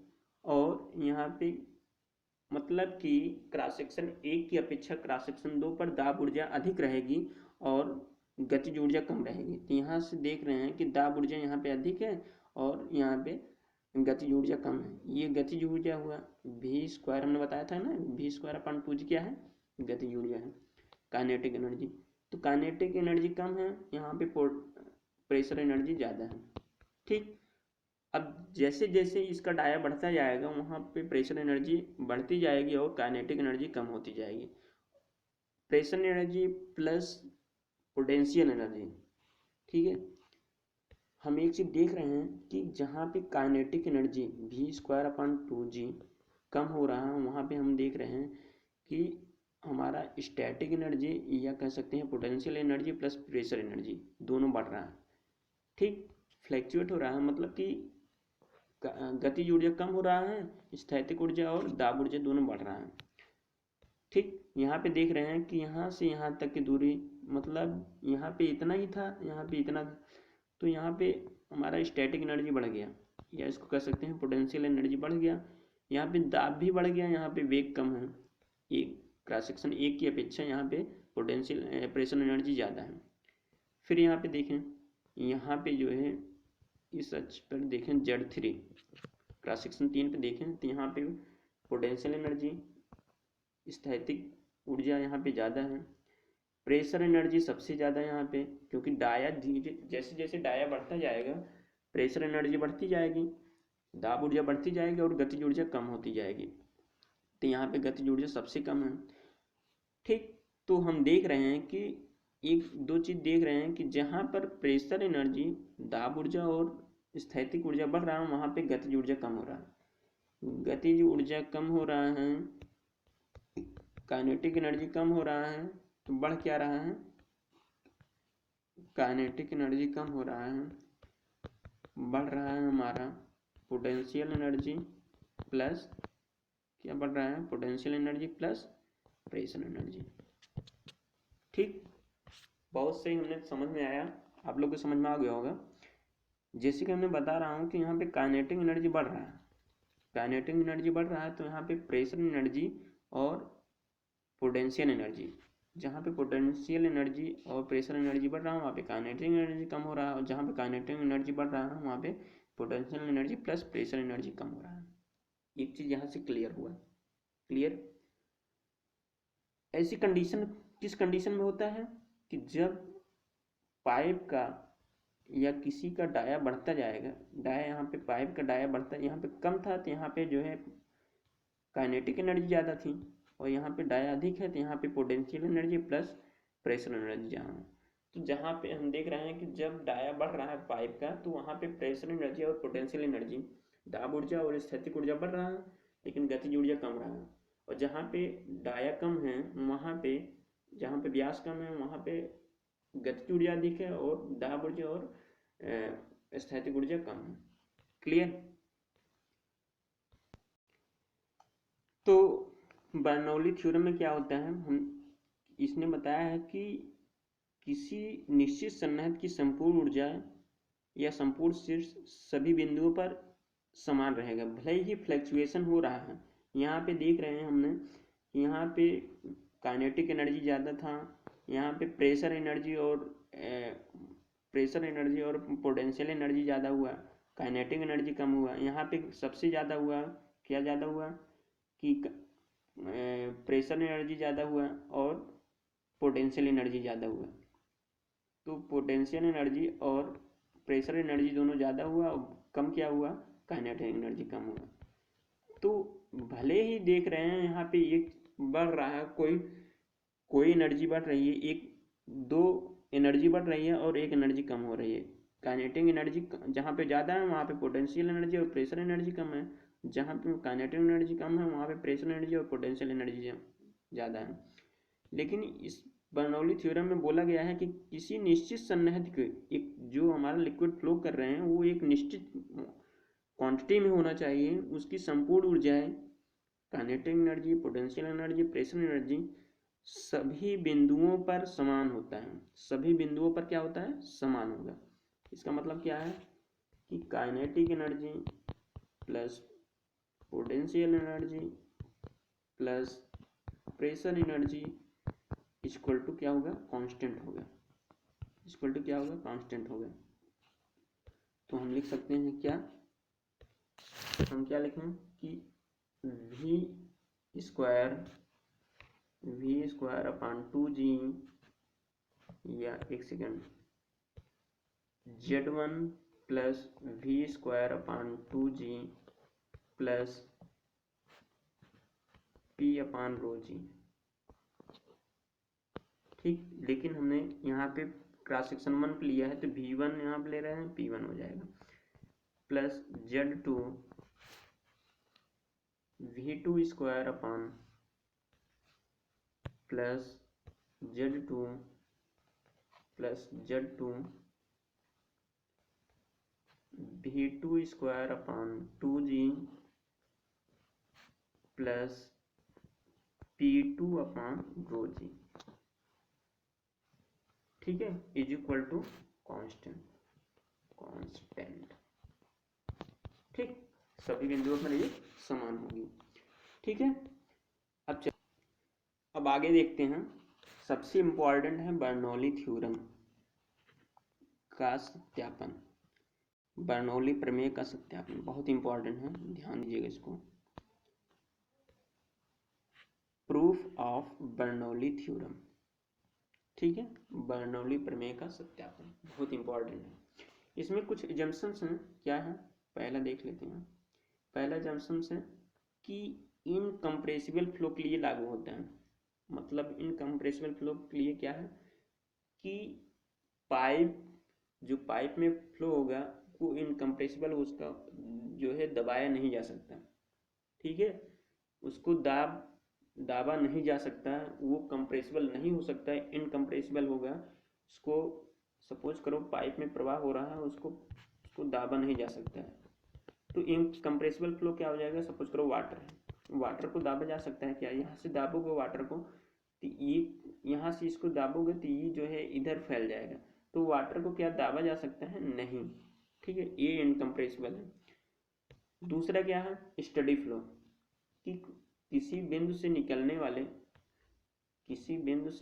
और यहाँ पे मतलब कि क्रॉस सेक्शन 1 की अपेक्षा क्रॉस सेक्शन 2 पर दाब ऊर्जा अधिक रहेगी और गतिज ऊर्जा कम रहेगी। तो यहाँ से देख रहे हैं कि दाब ऊर्जा यहाँ पे अधिक है और यहाँ पे गतिज ऊर्जा कम है। ये गतिज ऊर्जा हुआ, V² हमने बताया था ना, V²/2G क्या है, गतिज ऊर्जा है। काइनेटिक एनर्जी, तो काइनेटिक एनर्जी कम है, यहाँ पे प्रेशर एनर्जी ज़्यादा है। ठीक, अब जैसे जैसे इसका डाया बढ़ता जाएगा वहाँ पे प्रेशर एनर्जी बढ़ती जाएगी और काइनेटिक एनर्जी कम होती जाएगी। Pressure energy plus potential energy, ठीक है। हम एक चीज़ देख रहे हैं कि जहाँ पे काइनेटिक एनर्जी V²/2G कम हो रहा है, वहाँ पे हम देख रहे हैं कि हमारा स्टैटिक एनर्जी या कह सकते हैं potential energy plus pressure energy दोनों बढ़ रहा है। ठीक, फ्लैक्चुएट हो रहा है, मतलब कि गतिज ऊर्जा कम हो रहा है, स्थैतिक ऊर्जा और दाब ऊर्जा दोनों बढ़ रहा है। ठीक, यहाँ पे देख रहे हैं कि यहाँ से यहाँ तक की दूरी, मतलब यहाँ पे इतना ही था, यहाँ पे इतना था, तो यहाँ पे हमारा स्टैटिक एनर्जी बढ़ गया, या इसको कह सकते हैं पोटेंशियल एनर्जी बढ़ गया। यहाँ पे दाब भी बढ़ गया, यहाँ पे वेग कम है, एक क्रॉस सेक्शन 1 की अपेक्षा यहाँ पे पोटेंशियल प्रेशर एनर्जी ज़्यादा है। फिर यहाँ पे देखें, यहाँ पे जो है इस अक्ष पर देखें Z3, क्रॉस सेक्शन 3 पे देखें तो यहाँ पे पोटेंशियल एनर्जी, स्थैतिक ऊर्जा यहाँ पे ज़्यादा है, प्रेशर एनर्जी सबसे ज़्यादा यहाँ पे, क्योंकि डाया जैसे जैसे डाया बढ़ता जाएगा प्रेशर एनर्जी बढ़ती जाएगी, दाब ऊर्जा बढ़ती जाएगी और गतिज ऊर्जा कम होती जाएगी। तो यहाँ पे गतिज ऊर्जा सबसे कम है। ठीक, तो हम देख रहे हैं कि एक दो चीज़ देख रहे हैं कि जहाँ पर प्रेशर एनर्जी, दाब ऊर्जा और स्थैतिक ऊर्जा बढ़ रहा है, वहाँ पे गतिज ऊर्जा कम हो रहा है। गतिज ऊर्जा कम हो रहा है, काइनेटिक एनर्जी कम हो रहा है, तो बढ़ क्या रहा है, काइनेटिक एनर्जी कम हो रहा है, बढ़ रहा है हमारा पोटेंशियल एनर्जी प्लस, क्या बढ़ रहा है, potential energy plus pressure energy. ठीक, बहुत सही, हमने समझ में आया, आप लोग को समझ में आ गया होगा। जैसे कि हमने बता रहा हूँ कि यहाँ पे काइनेटिक एनर्जी बढ़ रहा है, काइनेटिक एनर्जी बढ़ रहा है, तो यहाँ पे प्रेशर एनर्जी और पोटेंशियल एनर्जी, जहाँ पे पोटेंशियल एनर्जी और प्रेशर एनर्जी बढ़ रहा है वहाँ पे काइनेटिक एनर्जी कम हो रहा है, और जहाँ पे काइनेटिक एनर्जी बढ़ रहा है वहाँ पे potential energy plus pressure energy कम हो रहा है। एक चीज़ यहाँ से क्लियर हुआ, क्लियर। ऐसी कंडीशन किस कंडीशन में होता है कि जब पाइप का या किसी का डाया बढ़ता जाएगा, डाया यहाँ पे पाइप का डाया बढ़ता, यहाँ पे कम था तो यहाँ पे जो है काइनेटिक एनर्जी ज़्यादा थी, और यहाँ पे डाया अधिक है तो यहाँ पे potential energy plus pressure energy ज़्यादा है। तो जहाँ पे हम देख रहे हैं कि जब डाया बढ़ रहा है पाइप का, तो वहाँ पे प्रेशर एनर्जी और पोटेंशियल एनर्जी, दाब ऊर्जा और स्थैतिक ऊर्जा बढ़ रहा है, लेकिन गतिज ऊर्जा कम रहा है। और जहाँ पे डाया कम है, वहाँ पे जहाँ पे व्यास कम है वहाँ पे गतिज ऊर्जा अधिक है और दाब ऊर्जा और स्थैतिक ऊर्जा कम है। क्लियर। तो बर्नौली थ्योरम में क्या होता है, हम इसने बताया है कि किसी निश्चित सन्निहित की संपूर्ण ऊर्जा या संपूर्ण शीर्ष सभी बिंदुओं पर समान रहेगा, भले ही फ्लैक्चुएशन हो रहा है। यहाँ पे देख रहे हैं हमने, यहाँ पे काइनेटिक एनर्जी ज़्यादा था, यहाँ पे प्रेशर एनर्जी और पोटेंशियल एनर्जी ज़्यादा हुआ, काइनेटिक एनर्जी कम हुआ। यहाँ पे सबसे ज़्यादा हुआ, क्या ज़्यादा हुआ कि प्रेशर एनर्जी ज़्यादा हुआ और पोटेंशियल एनर्जी ज़्यादा हुआ। तो पोटेंशियल एनर्जी और प्रेशर एनर्जी दोनों ज़्यादा हुआ, और कम क्या हुआ, काइनेटिक एनर्जी कम हुआ। तो भले ही देख रहे हैं यहाँ पे एक बढ़ रहा है, कोई एनर्जी बढ़ रही है, एक दो एनर्जी बढ़ रही है और एक एनर्जी कम हो रही है। काइनेटिक एनर्जी जहाँ पे ज़्यादा है वहाँ पे पोटेंशियल एनर्जी और प्रेशर एनर्जी कम है, जहाँ पे काइनेटिक एनर्जी कम है वहाँ पे प्रेशर एनर्जी और पोटेंशियल एनर्जी ज़्यादा है। लेकिन इस बर्नौली थ्योरम में बोला गया है कि किसी निश्चित सन्निहित के एक जो हमारा लिक्विड फ्लो कर रहे हैं वो एक निश्चित क्वांटिटी में होना चाहिए, उसकी संपूर्ण ऊर्जाएं kinetic energy, potential energy, pressure energy सभी बिंदुओं पर समान होता है। सभी बिंदुओं पर क्या होता है? समान होगा। इसका मतलब क्या है कि kinetic energy plus potential energy plus pressure energy equal to क्या होगा? कांस्टेंट होगा। इक्वल टू क्या होगा? कांस्टेंट होगा। तो हम लिख सकते हैं क्या? हम क्या लिखें कि वी स्क्वायर अपान 2g या एक second z1 plus V square upon 2g plus p upon rho G. ठीक, लेकिन हमने यहाँ पे क्रॉस सेक्शन 1 पे लिया है तो v1 यहाँ पे ले रहे हैं, p1 हो जाएगा प्लस z2 v2 स्क्वायर अपान plus z2 plus z2 v2 square upon 2g plus p2 upon rho G. ठीक है, इज इक्वल टू कांस्टेंट। ठीक, सभी बिंदुओं पर ये समान होगी। ठीक है, अब आगे देखते हैं। सबसे इंपॉर्टेंट है बर्नौली थ्योरम का सत्यापन। बर्नौली प्रमेय का सत्यापन बहुत इंपॉर्टेंट है, ध्यान दीजिएगा इसको। Proof of Bernoulli theorem. ठीक है, बर्नौली प्रमेय का सत्यापन बहुत इंपॉर्टेंट है। इसमें कुछ एजम्पशंस हैं। क्या है? पहला देख लेते हैं। पहला एजम्पशंस है कि इनकम्प्रेसिबल फ्लो के लिए लागू होता है। मतलब इनकम्प्रेसिबल फ्लो के लिए क्या है कि जो पाइप में फ्लो होगा वो इनकम्प्रेसिबल, उसका जो है दबाया नहीं जा सकता। ठीक है, उसको दाबा नहीं जा सकता, वो कंप्रेसिबल नहीं हो सकता है, इनकम्प्रेसिबल होगा। उसको सपोज करो पाइप में प्रवाह हो रहा है, उसको दाबा नहीं जा सकता है, तो इनकम्प्रेसिबल फ्लो क्या हो जाएगा? सपोज करो वाटर को दाबा जा सकता है क्या? यहाँ से दाबोगे वाटर को तो ये, यहाँ से इसको दाबोगे तो ये जो है इधर फैल जाएगा, तो वाटर को क्या दाबा जा सकता है? नहीं। ठीक है, ये इनकम्प्रेसिबल है। दूसरा क्या है? स्टडी फ्लो, कि किसी बिंदु से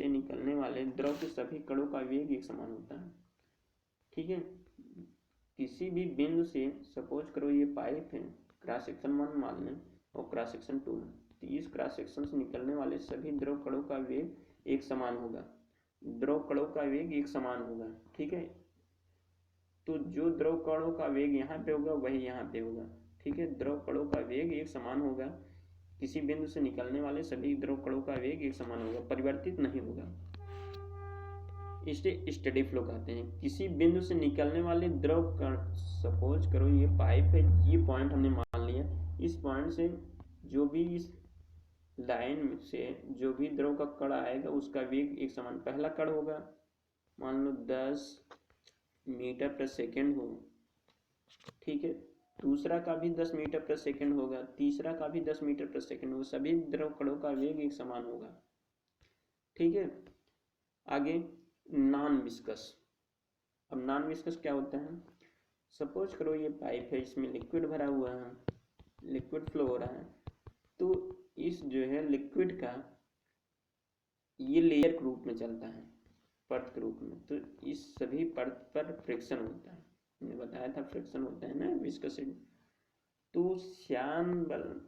निकलने वाले द्रव के सभी कणों का वेग एक समान होता है। ठीक है, किसी भी बिंदु से, सपोज करो ये पाइप है, क्रॉस सेक्शन 1 मान लें और क्रॉस सेक्शन 2 है, तो इस क्रॉस सेक्शन से निकलने वाले सभी द्रव कणों का वेग एक समान होगा। ठीक है, तो जो द्रव कणों का वेग यहाँ पे होगा वही यहाँ पे होगा। ठीक है, द्रव कणों का वेग एक समान होगा। किसी बिंदु से निकलने वाले सभी द्रव कणों का वेग एक समान होगा, परिवर्तित नहीं होगा। इसे स्टडी फ्लो कहते हैं। किसी बिंदु से निकलने वाले द्रव कण, सपोज करो ये पाइप है, ये पॉइंट हमने मान लिया, इस पॉइंट से जो भी इस लाइन से जो भी द्रव का कण आएगा उसका वेग एक समान। पहला कण होगा मान लो 10 मीटर प्रति सेकेंड हो। ठीक है, दूसरा का भी 10 मीटर प्रति सेकेंड होगा, तीसरा का भी 10 मीटर प्रति सेकेंड होगा, सभी द्रव कणों का वेग एक समान होगा। ठीक है, आगे नॉन विस्कस। अब नॉन विस्कस क्या होता है? सपोज करो ये पाइप है, इसमें लिक्विड भरा हुआ है, लिक्विड फ्लो हो रहा है, तो इस जो है लिक्विड का ये लेयर के रूप में चलता है, परत के रूप में, तो इस सभी परत पर फ्रिक्शन होता है। मैंने बताया था फ्रिक्शन होता है ना विस्कोसिटी। तो श्यान बल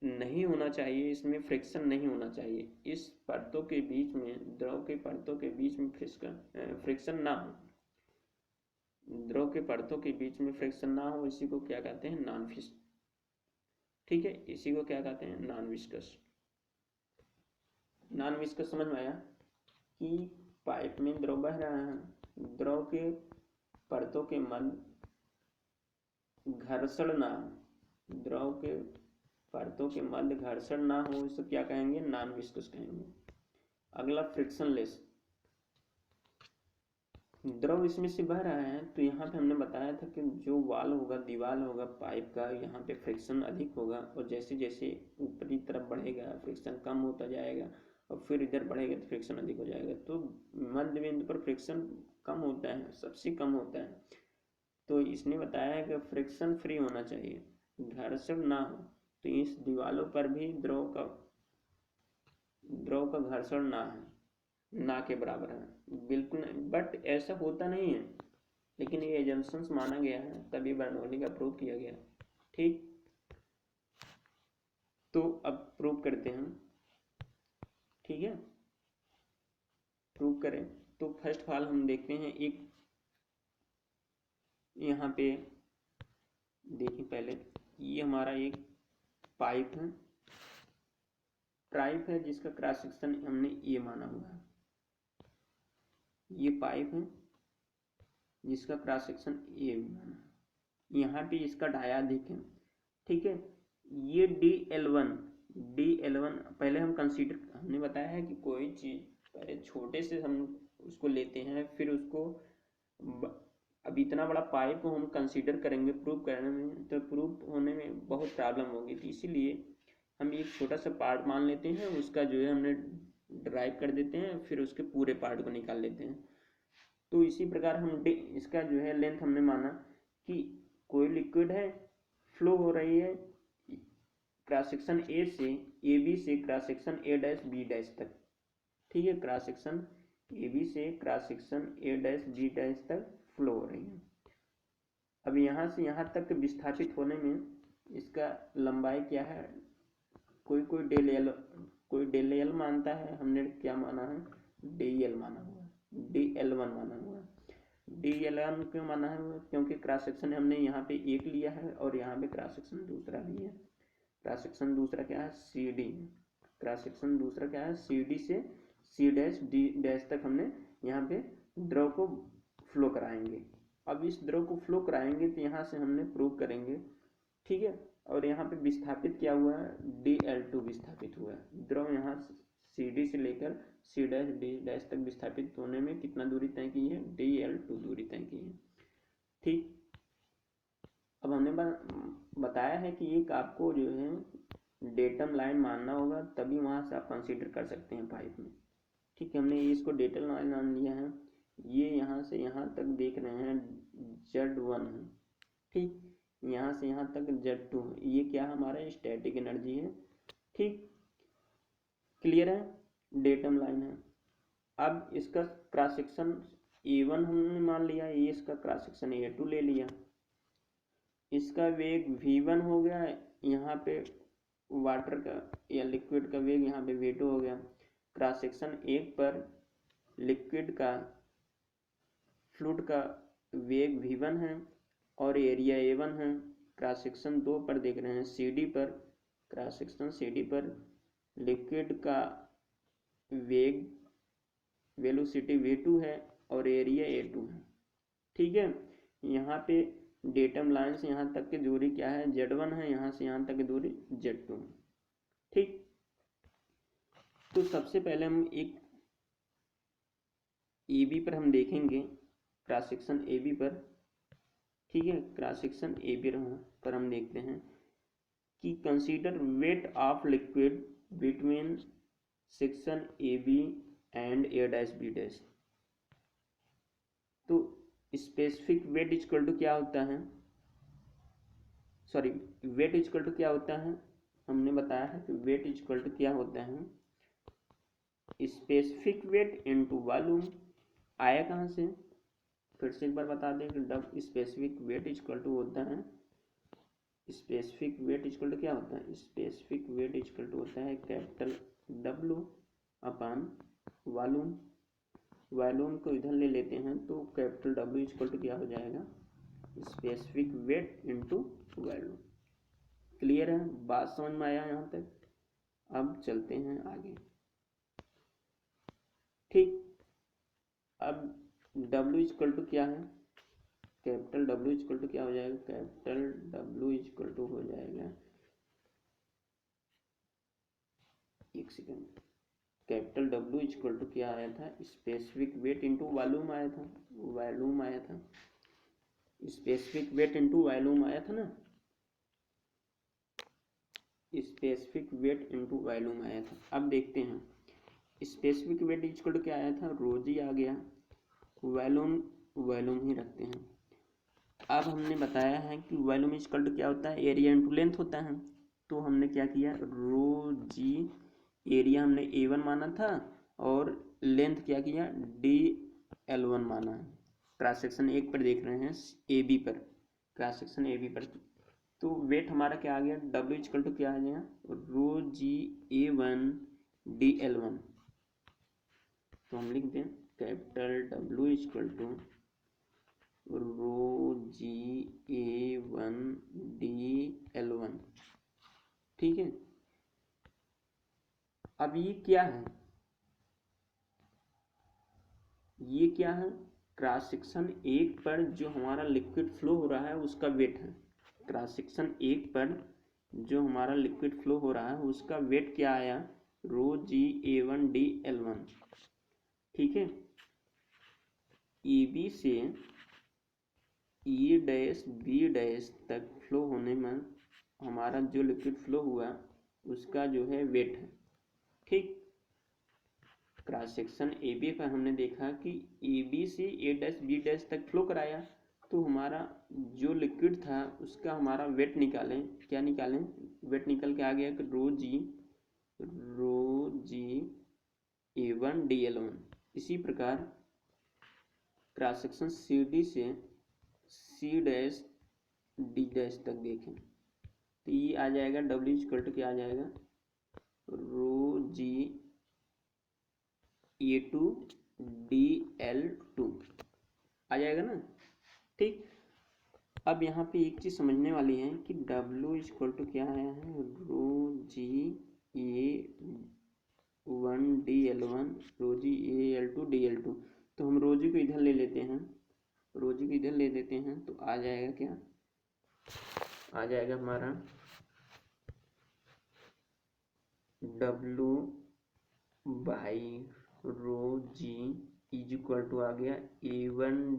नहीं होना चाहिए, इसमें फ्रिक्शन नहीं होना चाहिए। इस परतों के बीच में, द्रव के परतों के बीच में फ्रिक्शन ना हो, द्रव के परतों के बीच में फ्रिक्शन ना हो, इसी को क्या कहते हैं? Non viscous. ठीक है, इसी को क्या कहते हैं? Non viscous. नॉन विस्कस समझ में आया कि पाइप में द्रव बह रहा है, द्रव के परतों के मध्य घर्षण ना हो, द्रव के परतों के मध्य घर्षण ना हो इसे क्या कहेंगे, नॉन विस्कस कहेंगे। अगला फ्रिक्शनलेस, द्रव इसमें से बह रहा है तो यहाँ पे हमने बताया था कि जो वाल होगा, दीवार होगा पाइप का, यहाँ पे फ्रिक्शन अधिक होगा और जैसे जैसे ऊपरी तरफ बढ़ेगा फ्रिक्शन कम होता जाएगा और फिर इधर बढ़ेगा तो फ्रिक्शन अधिक हो जाएगा। तो मध्य बिंदु पर फ्रिक्शन कम होता है, सबसे कम होता है। तो इसने बताया कि फ्रिक्शन फ्री होना चाहिए, घर्षण ना हो। तो इस दीवारों पर भी द्रव का घर्षण ना है, ना के बराबर है बिल्कुल, बट ऐसा होता नहीं है, लेकिन ये एजम्पशंस माना गया है, तभी बर्नौली का प्रूव किया गया। ठीक, तो अब प्रूव करते हैं। ठीक है, प्रूव करें तो फर्स्ट ऑफ ऑल हम देखते हैं, एक यहाँ पे देखिए पहले, ये हमारा एक पाइप है, पाइप है जिसका क्रॉस सेक्शन हमने ये माना हुआ है। ये पाइप है जिसका क्रॉस सेक्शन ये माना, यहाँ पे इसका डाया अधिक है। ठीक है, ये DL1 पहले हम कंसीडर, हमने बताया है कि कोई चीज़ पहले छोटे से हम उसको लेते हैं, फिर उसको अब इतना बड़ा पाइप को हम कंसीडर करेंगे प्रूव करने में, तो प्रूव होने में बहुत प्रॉब्लम होगी। तो इसीलिए हम एक छोटा सा पार्ट मान लेते हैं, उसका जो है हमने ड्राइव कर देते हैं, फिर उसके पूरे पार्ट को निकाल लेते हैं। तो इसी प्रकार हम इसका जो है लेंथ हमने माना कि कोई लिक्विड है, फ्लो हो रही है क्रॉस सेक्शन ए से AB से क्रॉस सेक्शन A' B' तक। ठीक है, क्रॉस सेक्शन AB से क्रॉस सेक्शन A' B' तक फ्लो हो रही है। अब यहाँ से यहाँ तक विस्थापित होने में इसका लंबाई क्या है, कोई डेल एल मानता है, हमने क्या माना है, DL माना हुआ है, DL1 माना हुआ है। DL1 क्यों माना है, क्योंकि क्रॉस सेक्शन हमने यहाँ पे एक लिया है और यहाँ पे क्रॉस सेक्शन दूसरा लिया है। क्रॉस सेक्शन दूसरा क्या है, CD, क्रॉस सेक्शन दूसरा क्या है, CD से C' तक हमने यहाँ पे द्रव को फ्लो कराएंगे। अब इस द्रव को फ्लो कराएंगे तो यहाँ से हमने प्रूव करेंगे। ठीक है, और यहाँ पे विस्थापित क्या हुआ है, DL2 विस्थापित हुआ है। द्रव यहाँ CD से लेकर C' तक विस्थापित होने में कितना दूरी तय की है, DL2 दूरी तय की है। ठीक, अब हमने बताया है कि एक आपको जो है डेटम लाइन मानना होगा, तभी वहाँ से आप कंसीडर कर सकते हैं पाइप में। ठीक है, हमने इसको डेटम लाइन मान लिया है, ये यहाँ से यहाँ तक देख रहे हैं Z1 है। ठीक, यहाँ से यहाँ तक Z2 है, ये क्या हमारा स्टैटिक एनर्जी है। ठीक, क्लियर है, डेटम लाइन है। अब इसका क्रॉस सेक्शन A1 हमने मान लिया, ये इसका क्रॉस सेक्शन A2 ले लिया, इसका वेग V1 हो गया, यहाँ पे वाटर का या लिक्विड का वेग यहाँ पे V2 हो गया। क्रॉस सेक्शन 1 पर लिक्विड का फ्लूइड का वेग V1 है और एरिया A1 है। क्रॉस सेक्शन 2 पर देख रहे हैं CD पर, क्रॉस सेक्शन CD पर लिक्विड का वेग वेलोसिटी V2 है और एरिया A2 है। ठीक है, यहाँ पे डेटम लाइन से यहाँ तक की दूरी क्या है, Z1 है, यहाँ से यहाँ तक की दूरी Z2 है। ठीक, तो सबसे पहले हम एक AB पर हम देखेंगे, क्रॉस सेक्शन AB पर। ठीक है, क्रॉस सेक्शन AB पर हम देखते हैं कि consider weight of liquid between section AB and A', B'। तो स्पेसिफिक वेट इक्वल टू क्या होता है, सॉरी वेट इक्वल टू क्या होता है, हमने बताया है कि वेट इक्वल टू क्या होता है, स्पेसिफिक वेट इनटू वॉल्यूम। आया कहाँ से, फिर से एक बार बता दें कि स्पेसिफिक वेट इक्वल टू होता है, स्पेसिफिक वेट इक्वल टू क्या होता है, स्पेसिफिक वेट इक्वल टू होता है capital W upon volume. Volume को इधर ले लेते हैं तो कैपिटल W इक्वल टू क्या हो जाएगा, specific weight into volume. Clear है, बात समझ में आया यहाँ तक। अब चलते हैं आगे। ठीक, अब W इक्वल टू क्या है, कैपिटल W इक्वल टू क्या हो जाएगा, कैपिटल W इक्वल टू हो जाएगा, एक second, capital W equal to क्या आया था, स्पेसिफिक वेट इंटू वॉल्यूम आया था, वॉल्यूम आया था, स्पेसिफिक वेट इंटू वॉल्यूम आया था ना, स्पेसिफिक वेट इंटू वॉल्यूम आया था। अब देखते हैं स्पेसिफिक वेट इक्वल टू क्या आया था, रोजी आ गया, वॉल्यूम वॉल्यूम ही रखते हैं। अब हमने बताया है कि वॉल्यूम इक्वल टू क्या होता है, एरिया इंटू लेंथ होता है। तो हमने क्या किया, रो जी, एरिया हमने A1 माना था और लेंथ क्या किया, DL1 माना है। क्रॉस सेक्शन एक पर देख रहे हैं, AB पर, क्रॉस सेक्शन AB पर। तो वेट हमारा क्या आ गया, W इक्वल टू क्या आ गया, रो जी A1 DL1। तो हम लिख दें capital W equal to rho G A1 DL1, ठीक है। अब ये क्या है, ये क्या है, क्रॉस सेक्शन एक पर जो हमारा लिक्विड फ्लो हो रहा है उसका वेट है। क्रॉस सेक्शन एक पर जो हमारा लिक्विड फ्लो हो रहा है उसका वेट क्या आया, रो जी A1 DL1, ठीक है। AB से E डैश B डैश तक फ्लो होने में हमारा जो लिक्विड फ्लो हुआ उसका जो है वेट है, ठीक। क्रॉस सेक्शन AB पर हमने देखा कि AB से A डैश B डैश तक फ्लो कराया, तो हमारा जो लिक्विड था उसका हमारा वेट निकालें, क्या निकालें, वेट निकल के आ गया कि रो जी A1 DL1। इसी प्रकार क्रॉस सेक्शन CD से C डैश D डैश तक देखें तो ये आ जाएगा W इक्वल टू क्या आ जाएगा, रो जी A2 DL2 आ जाएगा ना, ठीक। अब यहाँ पे एक चीज समझने वाली है कि W इक्वल टू क्या आया है, रो जी A1 DL1 रो जी AL2 DL2। तो हम रोजी को इधर ले लेते हैं, रोजी को इधर ले लेते हैं तो आ जाएगा क्या, आ जाएगा हमारा W by rho g is equal to आ गया A1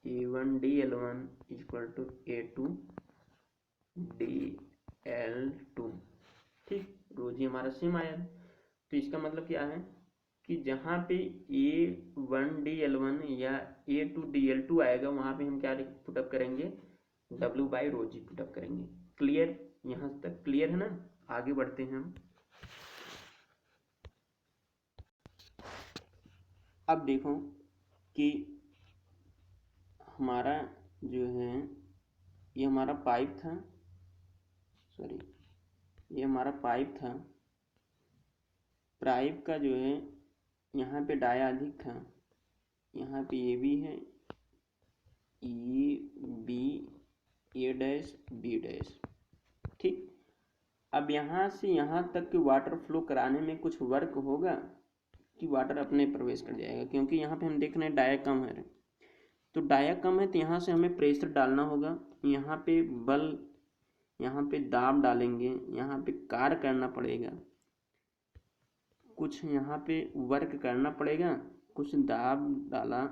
DL1 equal to A2 DL2, ठीक। रोजी हमारा सेम आया। तो इसका मतलब क्या है कि जहाँ पे A1 DL1 या A2 DL2 आएगा वहाँ पे हम क्या पुटअप करेंगे, W बाई रोजी पुटअप करेंगे। क्लियर, यहाँ तक क्लियर है ना, आगे बढ़ते हैं हम। अब देखो कि हमारा जो है ये हमारा पाइप था, सॉरी ये हमारा पाइप था, पाइप का जो है यहाँ पे डाया अधिक था, यहाँ पे ये भी है E B A dash B dash, ठीक। अब यहाँ से यहाँ तक कि वाटर फ्लो कराने में कुछ वर्क होगा कि वाटर अपने प्रवेश कर जाएगा, क्योंकि यहाँ पे हम देख रहे हैं डाया कम है, तो डाया कम है तो यहाँ से हमें प्रेशर डालना होगा, यहाँ पे बल, यहाँ पे दाब डालेंगे, यहाँ पे कार्य करना पड़ेगा, कुछ यहाँ पे वर्क करना पड़ेगा, कुछ दाब डाला,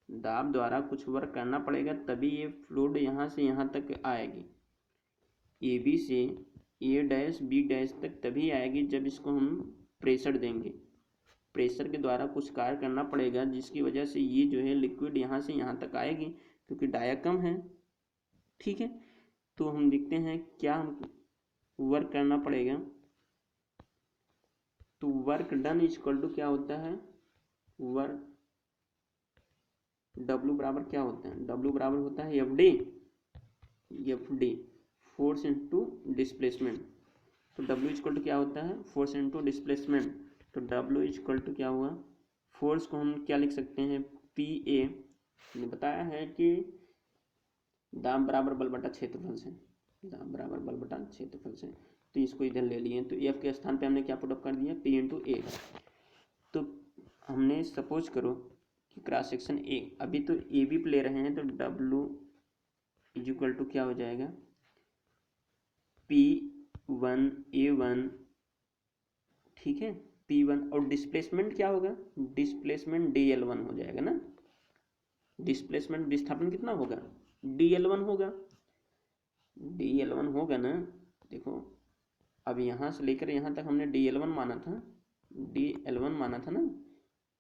दाब द्वारा कुछ वर्क करना पड़ेगा, तभी ये फ्लूइड यहाँ से यहाँ तक आएगी। ए बी से ए डैश बी डैश तक तभी आएगी जब इसको हम प्रेशर देंगे, प्रेशर के द्वारा कुछ कार्य करना पड़ेगा जिसकी वजह से ये जो है लिक्विड यहाँ से यहाँ तक आएगी, क्योंकि डाया कम है, ठीक है। तो हम देखते हैं क्या हम वर्क करना पड़ेगा। तो वर्क डन इक्वल टू क्या होता है, वर्क W बराबर क्या होता है, W बराबर होता है F D force into displacement. तो W इक्वल टू क्या होता है, फोर्स इंटू डिस्प्लेसमेंट। तो W इक्वल टू क्या हुआ, फोर्स को हम क्या लिख सकते हैं, PA, ने बताया है कि दाब बराबर बल बटा क्षेत्रफल से, दाब बराबर बल बटा क्षेत्रफल से। तो इसको इधर ले लिए, तो F के स्थान पे हमने क्या पुटअप कर दिया, P इंटू A। तो हमने सपोज करो कि क्रॉस सेक्शन ए, अभी तो ए बी पे ले रहे हैं, तो डब्लू इज इक्वल टू क्या हो जाएगा, P1A1, ठीक है, P1, और डिस्प्लेसमेंट क्या होगा, डिस्प्लेसमेंट DL1 हो जाएगा ना, डिस्प्लेसमेंट विस्थापन कितना होगा, DL1 होगा, DL1 होगा ना। देखो अब यहाँ से लेकर यहाँ तक हमने DL1 माना था, DL1 माना था ना,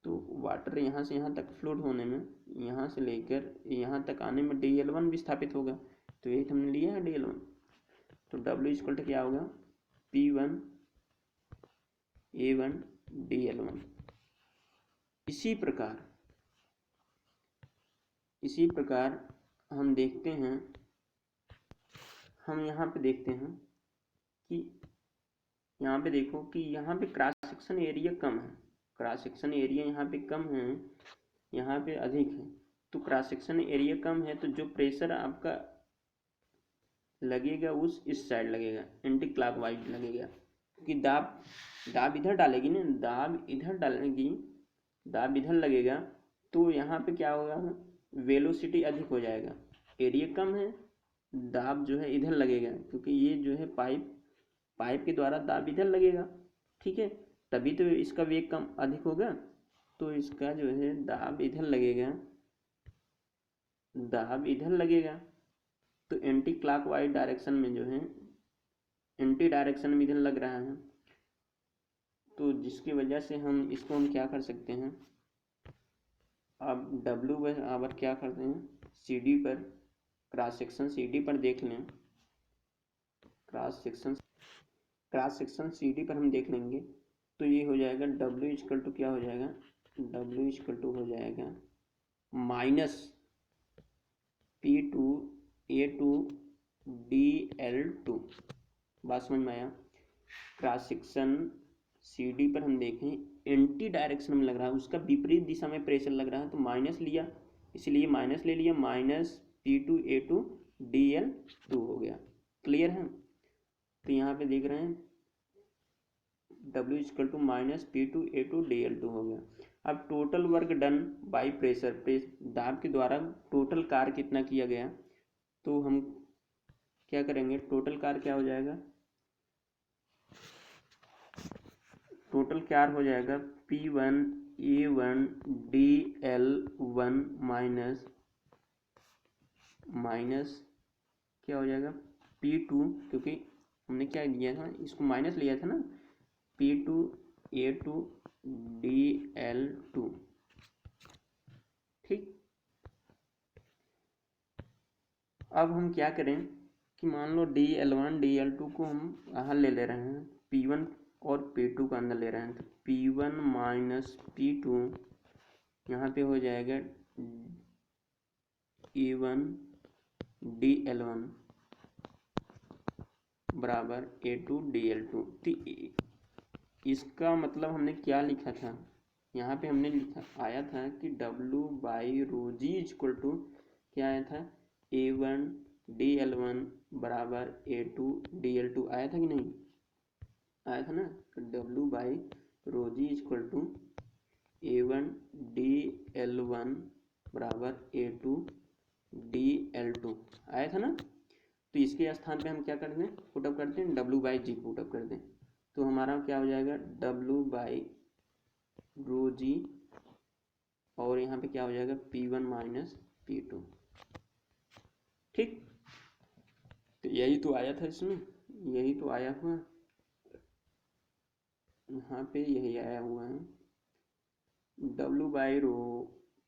तो वाटर यहाँ से यहाँ तक फ्लोट होने में, यहाँ से लेकर यहाँ तक आने में DL1 विस्थापित होगा, तो यही तो हमने लिया है DL1। तो W इक्वल टू क्या होगा, P1A1 DL1। इसी प्रकार हम देखते हैं, हम यहाँ पे देखते हैं कि यहाँ पे देखो कि यहाँ पे क्रॉस सेक्शन एरिया कम है, क्रॉस सेक्शन एरिया यहाँ पे कम है, यहाँ पे अधिक है। तो क्रॉस सेक्शन एरिया कम है तो जो प्रेशर आपका लगेगा उस इस साइड लगेगा, एंटी क्लॉकवाइज लगेगा, क्योंकि दाब इधर डालेगी ना, दाब इधर डालेगी, दाब इधर लगेगा, तो यहाँ पे क्या होगा, वेलोसिटी अधिक हो जाएगा, एरिया कम है, दाब जो है इधर लगेगा, क्योंकि ये जो है पाइप के द्वारा दाब इधर लगेगा, ठीक है, तभी तो इसका वेग कम अधिक होगा, तो इसका जो है दाब इधर लगेगा, दाब इधर लगेगा, तो एंटी क्लॉकवाइज डायरेक्शन में जो है, एंटी डायरेक्शन में इधर लग रहा है, तो जिसकी वजह से हम इसको हम क्या कर सकते हैं, अब डब्ल्यू बराबर क्या करते हैं, CD पर, क्रॉस सेक्शन CD पर देख लें, क्रॉस सेक्शन CD पर हम देख लेंगे, तो ये हो जाएगा W इक्वल टू क्या हो जाएगा, W इक्वल टू हो जाएगा माइनस P2A2 DL2। बात समझ में आया। क्रॉस सेक्शन CD पर हम देखें एंटी डायरेक्शन में लग रहा है, उसका विपरीत दिशा में प्रेशर लग रहा है, तो माइनस लिया, इसलिए माइनस ले लिया, माइनस P2A2 DL2 हो गया, क्लियर है। तो यहाँ पे देख रहे हैं W equal to minus P2A2 DL2 हो गया। अब total work done by pressure, दाब के द्वारा टोटल कार्य कितना किया गया, तो हम क्या करेंगे, टोटल कार्य क्या हो जाएगा, टोटल क्या हो जाएगा, P1A1 DL1 माइनस क्या हो जाएगा, P2, क्योंकि हमने क्या लिया था, इसको माइनस लिया था ना, P2A2 DL2, ठीक। अब हम क्या करें कि मान लो DL1 DL2 को हम यहाँ ले रहे हैं, P1 और P2 का अंदर ले रहे हैं, तो P1 माइनस P2 यहाँ पे हो जाएगा A1 DL1 बराबर A2 DL2। तो इसका मतलब हमने क्या लिखा था, यहाँ पे हमने लिखा आया था कि W by rho G equal to क्या आया था, A1 DL1 बराबर A2 DL2 आया था कि नहीं, आया था ना। तो W by rho G equal to A1 DL1 बराबर A2 DL2 आया था ना। तो इसके स्थान पे हम क्या करते हैं, पुटअप करते हैं, W बाई जी पुटअप करते हैं, तो हमारा क्या हो जाएगा, W बाई रो जी, और यहाँ पे क्या हो जाएगा, P1 माइनस P2, ठीक। तो यही तो आया था इसमें, यही तो आया हुआ, यहाँ पे यही आया हुआ है, W by row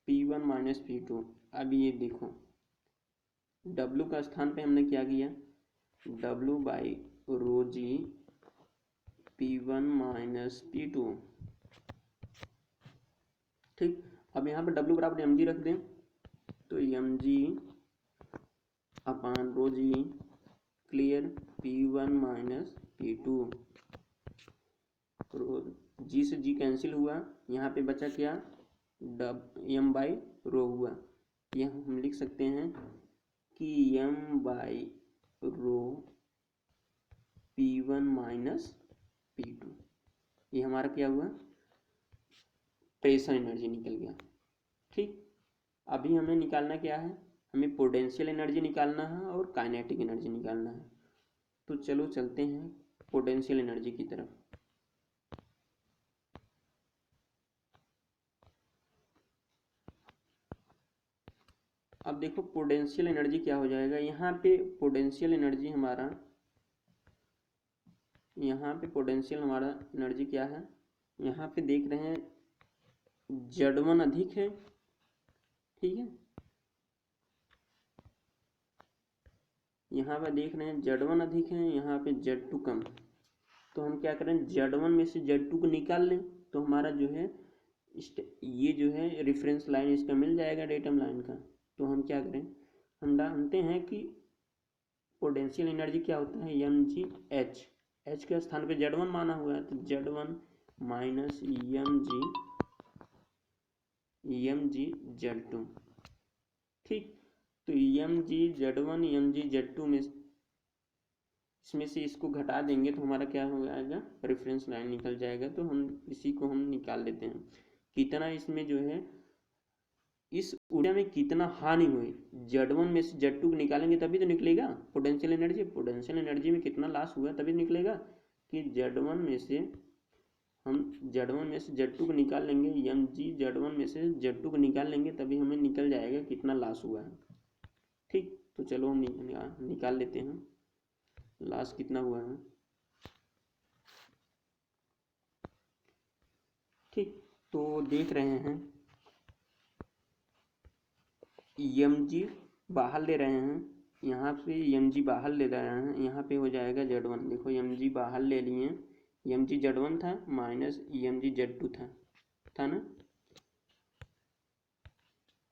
P1 minus P2। अब ये देखो W का स्थान पे हमने क्या किया, W by rho G P1 minus P2, ठीक। अब यहाँ पे W बराबर mg रख दें, तो mg अपान रो जी क्लियर P1 माइनस P2, जी से जी कैंसिल हुआ, यहाँ पे बचा क्या, m बाई रो हुआ, यह हम लिख सकते हैं कि m by rho P1 minus P2, ये हमारा क्या हुआ, प्रेशर एनर्जी निकल गया, ठीक, अभी हमें निकालना क्या है, हमें पोटेंशियल एनर्जी निकालना है और काइनेटिक एनर्जी निकालना है। तो चलो चलते हैं पोटेंशियल एनर्जी की तरफ। अब देखो पोटेंशियल एनर्जी क्या हो जाएगा, यहाँ पे पोटेंशियल एनर्जी हमारा, यहाँ पे पोटेंशियल हमारा एनर्जी क्या है, यहाँ पे देख रहे हैं Z1 अधिक है, ठीक है, यहाँ पे देख रहे हैं Z1 अधिक है, यहाँ पे Z2 कम है। तो हम क्या करें, Z1 में से Z2 को निकाल लें, तो हमारा जो है ये जो है रेफरेंस लाइन इसका मिल जाएगा डेटम लाइन का। तो हम क्या करें, हम जानते हैं कि पोटेंशियल एनर्जी क्या होता है, mgh, h के स्थान पे Z1 माना हुआ है, तो Z1 माइनस mg Z2, ठीक। तो mg Z1 mg Z2 में इसमें से इसको घटा देंगे तो हमारा क्या हो जाएगा, रेफरेंस लाइन निकल जाएगा। तो हम इसी को हम निकाल लेते हैं, कितना इसमें जो है इस ऊर्जा में कितना हानि हुई, Z1 में से Z2 को निकालेंगे तभी तो निकलेगा पोटेंशियल एनर्जी। पोटेंशियल एनर्जी में कितना लॉस हुआ तभी निकलेगा कि Z1 में से हम Z1 में से Z2 को निकाल लेंगे, mg Z1 में से Z2 को निकाल लेंगे तभी हमें निकल जाएगा कितना लॉस हुआ है, ठीक। तो चलो हम निकाल लेते हैं लॉस कितना हुआ है, ठीक। तो देख रहे हैं mg बाहर ले रहे हैं, यहाँ पे mg बाहर ले रहे हैं, यहाँ पे हो जाएगा Z1, देखो mg बाहर ले लिए, mg Z1 था माइनस mg Z2 था ना।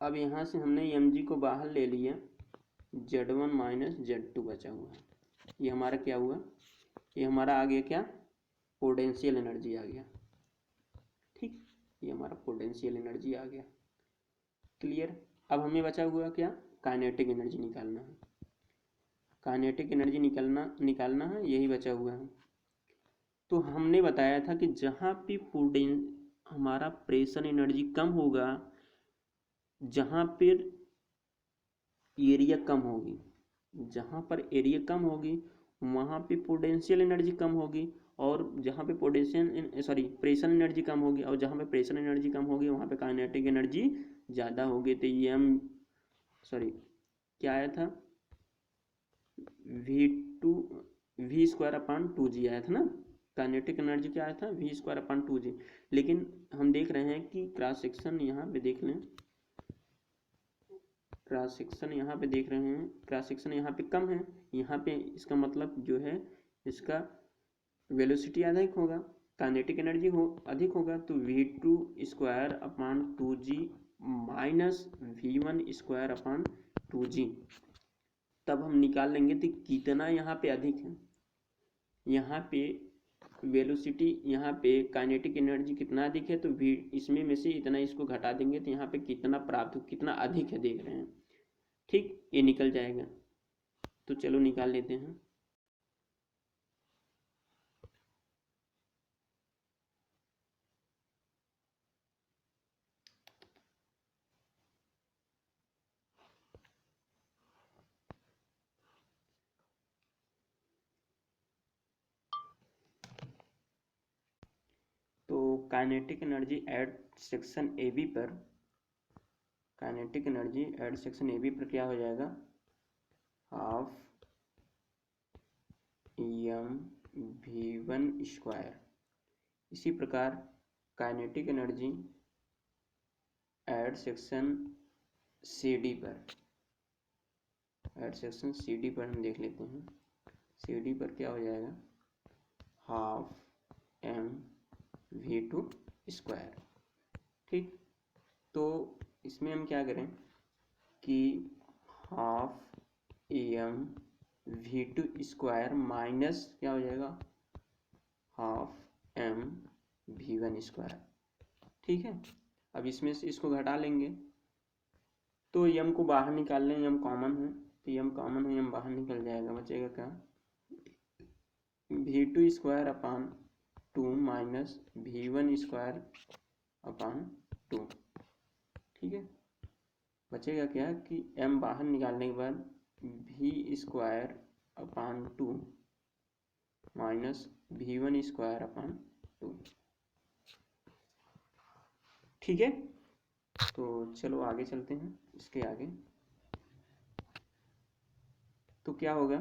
अब यहाँ से हमने mg को बाहर ले लिया, Z1 माइनस Z2 बचा हुआ है, ये हमारा क्या हुआ, ये हमारा आ गया क्या, पोटेंशियल एनर्जी आ गया, ठीक। ये हमारा पोटेंशियल एनर्जी आ गया, क्लियर। अब हमें बचा हुआ क्या, काइनेटिक एनर्जी निकालना है, काइनेटिक एनर्जी निकालना है, यही बचा हुआ है। तो हमने बताया था कि जहाँ पे हमारा प्रेशर एनर्जी कम होगा, जहाँ पर एरिया कम होगी, जहाँ पर एरिया कम होगी वहाँ पे पोटेंशियल एनर्जी कम होगी, और जहाँ पे प्रेशर एनर्जी कम होगी, और जहाँ पे प्रेशर एनर्जी कम होगी वहाँ पे काइनेटिक एनर्जी ज़्यादा होगी। तो क्या आया था, v स्क्वायर अपान 2g आया था ना, काइनेटिक एनर्जी क्या आया था, v स्क्वायर अपान 2g। लेकिन हम देख रहे हैं कि क्रॉस सेक्शन यहाँ पे देख लें, क्रॉस सेक्शन यहाँ पे देख रहे हैं, क्रॉस सेक्शन यहाँ पे कम है, यहाँ पे इसका मतलब जो है इसका वेलोसिटी अधिक होगा, काइनेटिक एनर्जी अधिक होगा। तो v2 square upon 2g minus v1 square upon 2g, तब हम निकाल लेंगे तो कितना यहाँ पे अधिक है, यहाँ पे वेलोसिटी, यहाँ पे काइनेटिक एनर्जी कितना अधिक है, तो v इसमें में से इतना इसको घटा देंगे तो यहाँ पे कितना प्राप्त, कितना अधिक है देख रहे हैं, ठीक, ये निकल जाएगा। तो चलो निकाल लेते हैं। तो kinetic energy at section A B पर, kinetic energy at section A B पर क्या हो जाएगा, हाफ एम v1 स्क्वायर। इसी प्रकार kinetic energy at section C D पर, एट सेक्शन सी डी पर हम देख लेते हैं, सी डी पर क्या हो जाएगा, हाफ एम v2 स्क्वायर, ठीक। तो इसमें हम क्या करें कि half M v2 square minus क्या हो जाएगा, हाफ एम v1 स्क्वायर, ठीक है। अब इसमें से इसको घटा लेंगे तो यम को बाहर निकाल लें, यम कॉमन है, तो यम कॉमन है, यम बाहर निकल जाएगा, बचेगा क्या, v2 स्क्वायर अपान 2 माइनस v1 स्क्वायर अपान 2, ठीक। ठीक है, बचेगा क्या कि m बाहर निकालने के बाद v² / 2 माइनस v1² / 2। ठीक है, तो चलो आगे चलते हैं इसके आगे। तो क्या होगा,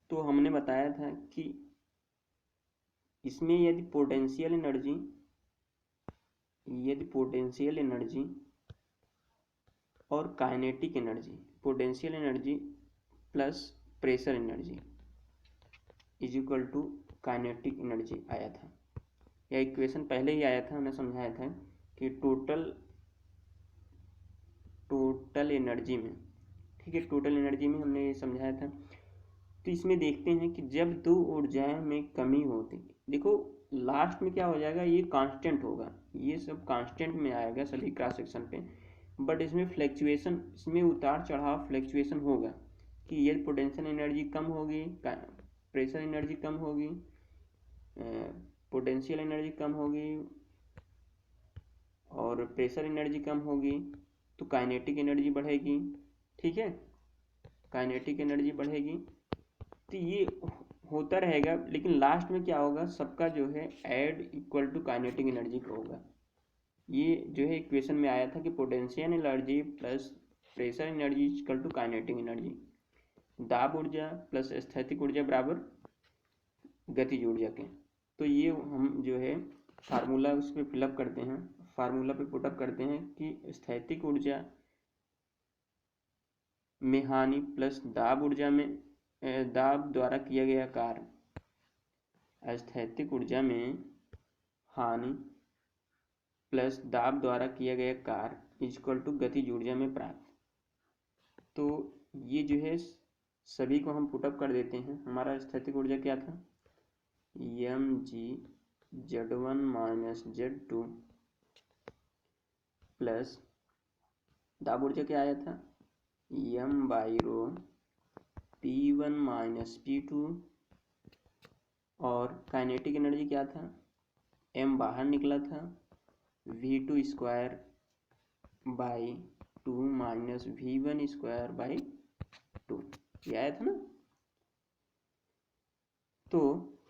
तो हमने बताया था कि इसमें यदि पोटेंशियल एनर्जी और kinetic energy, potential energy plus pressure energy is equal to kinetic energy आया था। यह इक्वेशन पहले ही आया था, हमने समझाया था कि टोटल एनर्जी में, ठीक है, टोटल एनर्जी में हमने ये समझाया था। तो इसमें देखते हैं कि जब दो ऊर्जाएं में कमी होती, देखो लास्ट में क्या हो जाएगा, ये कांस्टेंट होगा, ये सब कांस्टेंट में आएगा सभी क्रॉस सेक्शन पे, बट इसमें फ्लैक्चुएशन, इसमें उतार चढ़ाव फ्लैक्चुएशन होगा कि ये पोटेंशियल एनर्जी कम होगी, प्रेशर एनर्जी कम होगी, पोटेंशियल एनर्जी कम होगी और प्रेशर एनर्जी कम होगी, तो काइनेटिक एनर्जी बढ़ेगी। ठीक है, काइनेटिक एनर्जी बढ़ेगी, तो ये होता रहेगा, लेकिन लास्ट में क्या होगा, सबका जो है add equal to kinetic energy का होगा। ये जो है इक्वेशन में आया था कि potential energy plus pressure energy equal to kinetic energy, दाब ऊर्जा प्लस स्थैतिक ऊर्जा बराबर गतिज ऊर्जा के। तो ये हम जो है फार्मूला उस पर फिलअप करते हैं, फार्मूला पे पुटअप करते हैं कि स्थैतिक ऊर्जा में हानि प्लस दाब ऊर्जा में दाब द्वारा किया गया कार्य, स्थैतिक ऊर्जा में हानि प्लस दाब द्वारा किया गया कार्य इक्वल टू गतिज ऊर्जा में प्राप्त। तो ये जो है सभी को हम पुटअप कर देते हैं। हमारा स्थैतिक ऊर्जा क्या था, mg(Z1 - Z2) प्लस दाब ऊर्जा क्या आया था, m/ρ P1 - P2, और काइनेटिक एनर्जी क्या था, m बाहर निकला था, v2² / 2 माइनस v1² / 2, ये आया था ना। तो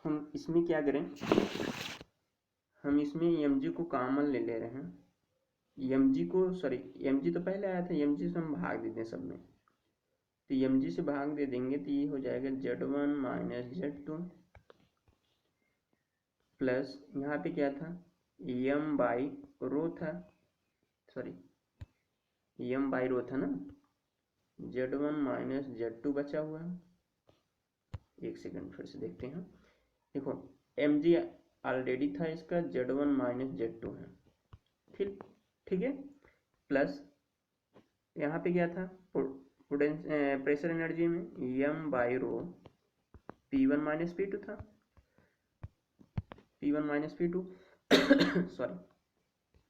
हम इसमें क्या करें, हम इसमें mg को कॉमन ले ले रहे हैं, mg तो पहले आया था, mg से हम भाग देते हैं सब में, तो mg से भाग दे देंगे तो ये हो जाएगा Z1 - Z2 प्लस यहाँ पे क्या था, m/ρ था, m/ρ था ना, Z1 - Z2 बचा हुआ है। एक सेकंड फिर से देखते हैं, देखो mg ऑलरेडी था इसका, Z1 - Z2 है, ठीक है, प्लस यहाँ पे क्या था, प्रेशर एनर्जी में m/ρ P1 - P2 था, P1 - P2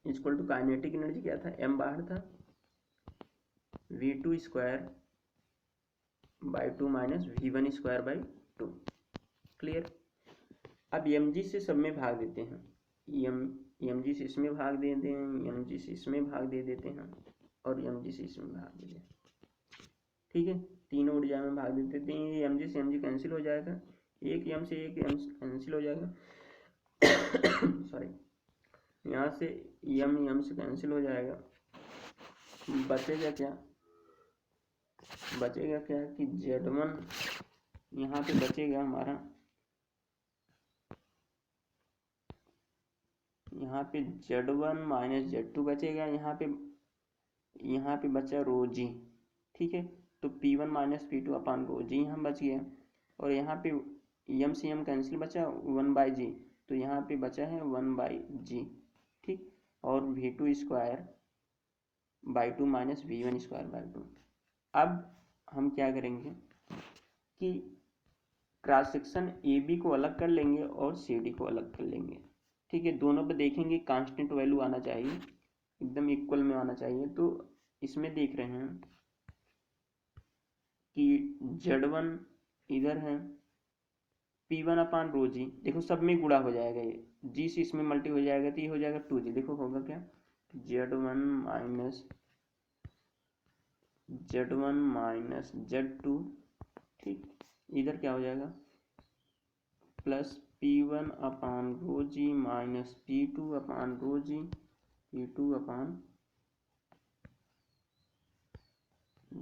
equal to kinetic energy क्या था, m बाहर था, v2² / 2 माइनस v1² / 2। क्लियर। अब mg से सब में भाग देते हैं, mg से इसमें भाग दे देते हैं, mg से इसमें भाग दे देते हैं और mg से इसमें भाग दे देते हैं। ठीक है, तीनों ऊर्जा में भाग दे देते हैं, mg से mg कैंसिल हो जाएगा, एक m से एक m कैंसिल हो जाएगा यहाँ से m से कैंसिल हो जाएगा, बचेगा क्या कि Z1 यहाँ पे बचेगा हमारा, यहाँ पे Z1 - Z2 बचेगा, यहाँ पे बचा ρg। ठीक है, तो P1 - P2 अपान ρg यहाँ बच गया, और यहाँ पे m से m कैंसिल बचा 1/g, तो यहाँ पे बचा है 1/g। ठीक, और v2² / 2 माइनस v1² / 2। अब हम क्या करेंगे कि क्रॉस सेक्शन AB को अलग कर लेंगे और CD को अलग कर लेंगे। ठीक है, दोनों पे देखेंगे कांस्टेंट वैल्यू आना चाहिए, एकदम इक्वल में आना चाहिए। तो इसमें देख रहे हैं कि Z1 इधर है, P1/ρg, देखो सब में गुणा हो जाएगा, ये g से इसमें मल्टी हो जाएगा तो ये हो जाएगा 2g। देखो होगा क्या, Z1 माइनस Z2, ठीक। इधर क्या हो जाएगा plus P1 upon rho G minus P2 upon rho G, P2 upon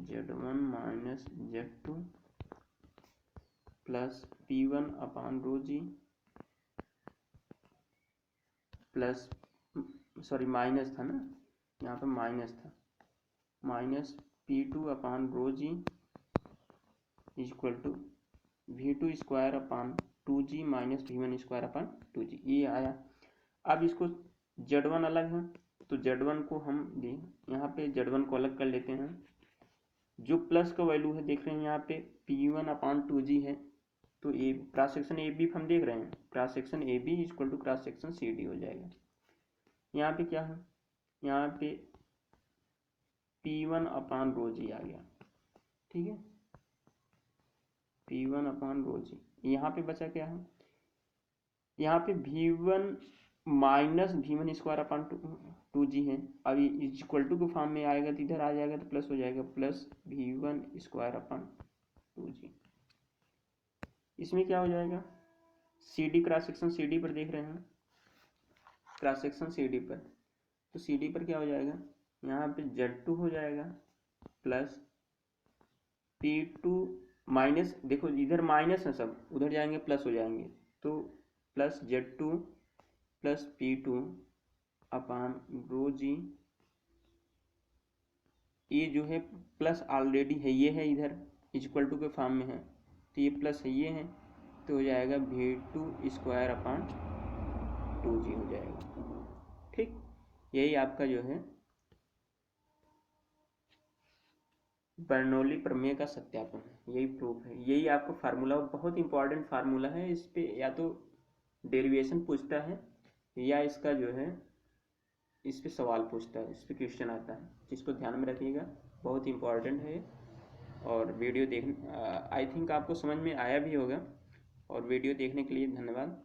Z1 minus Z2 plus P1 upon rho G plus, sorry minus था ना, यहाँ पे माइनस था, minus P2 upon rho G equal to V2 square upon 2G minus V1 square upon 2G, ये आया। अब इसको Z1 अलग है तो Z1 को हम यहाँ पे Z1 को अलग कर लेते हैं। जो प्लस का वैल्यू है देख रहे हैं यहाँ पे P1 अपान 2G है, तो A cross section A B हम देख रहे हैं, cross section A B equal to cross section C D हो जाएगा। यहाँ पे क्या है, यहाँ पे P1 अपान रो जी आ गया, ठीक है, P1 अपान रो जी। यहाँ पे बचा क्या है, यहाँ पे V1 minus V1 square upon 2G है। अब इज इक्वल टू के फॉर्म में आएगा तो इधर आ जाएगा तो प्लस हो जाएगा, plus V1 square upon 2G। इसमें क्या हो जाएगा, CD क्रॉस सेक्शन CD पर देख रहे हैं, क्रॉस सेक्शन CD पर, तो CD पर क्या हो जाएगा, यहाँ पे Z2 हो जाएगा प्लस P2 माइनस, देखो इधर माइनस है सब, उधर जाएंगे प्लस हो जाएंगे, तो plus Z2 plus P2 upon rho जी, ये जो है प्लस ऑलरेडी है, ये है इधर इक्वल टू के फॉर्म में है, तो ये प्लस है, ये है, तो हो जाएगा V2 स्क्वायर अपान 2G हो जाएगा, ठीक। यही आपका जो है बर्नौली प्रमेय का सत्यापन है, यही प्रूफ है, यही आपका फार्मूला बहुत इंपॉर्टेंट फार्मूला है। इस पे या तो डेरिवेशन पूछता है या इसका जो है इस पे सवाल पूछता है, इस पे क्वेश्चन आता है, जिसको ध्यान में रखिएगा, बहुत इंपॉर्टेंट है। और वीडियो देख आई थिंक आपको समझ में आया भी होगा, और वीडियो देखने के लिए धन्यवाद।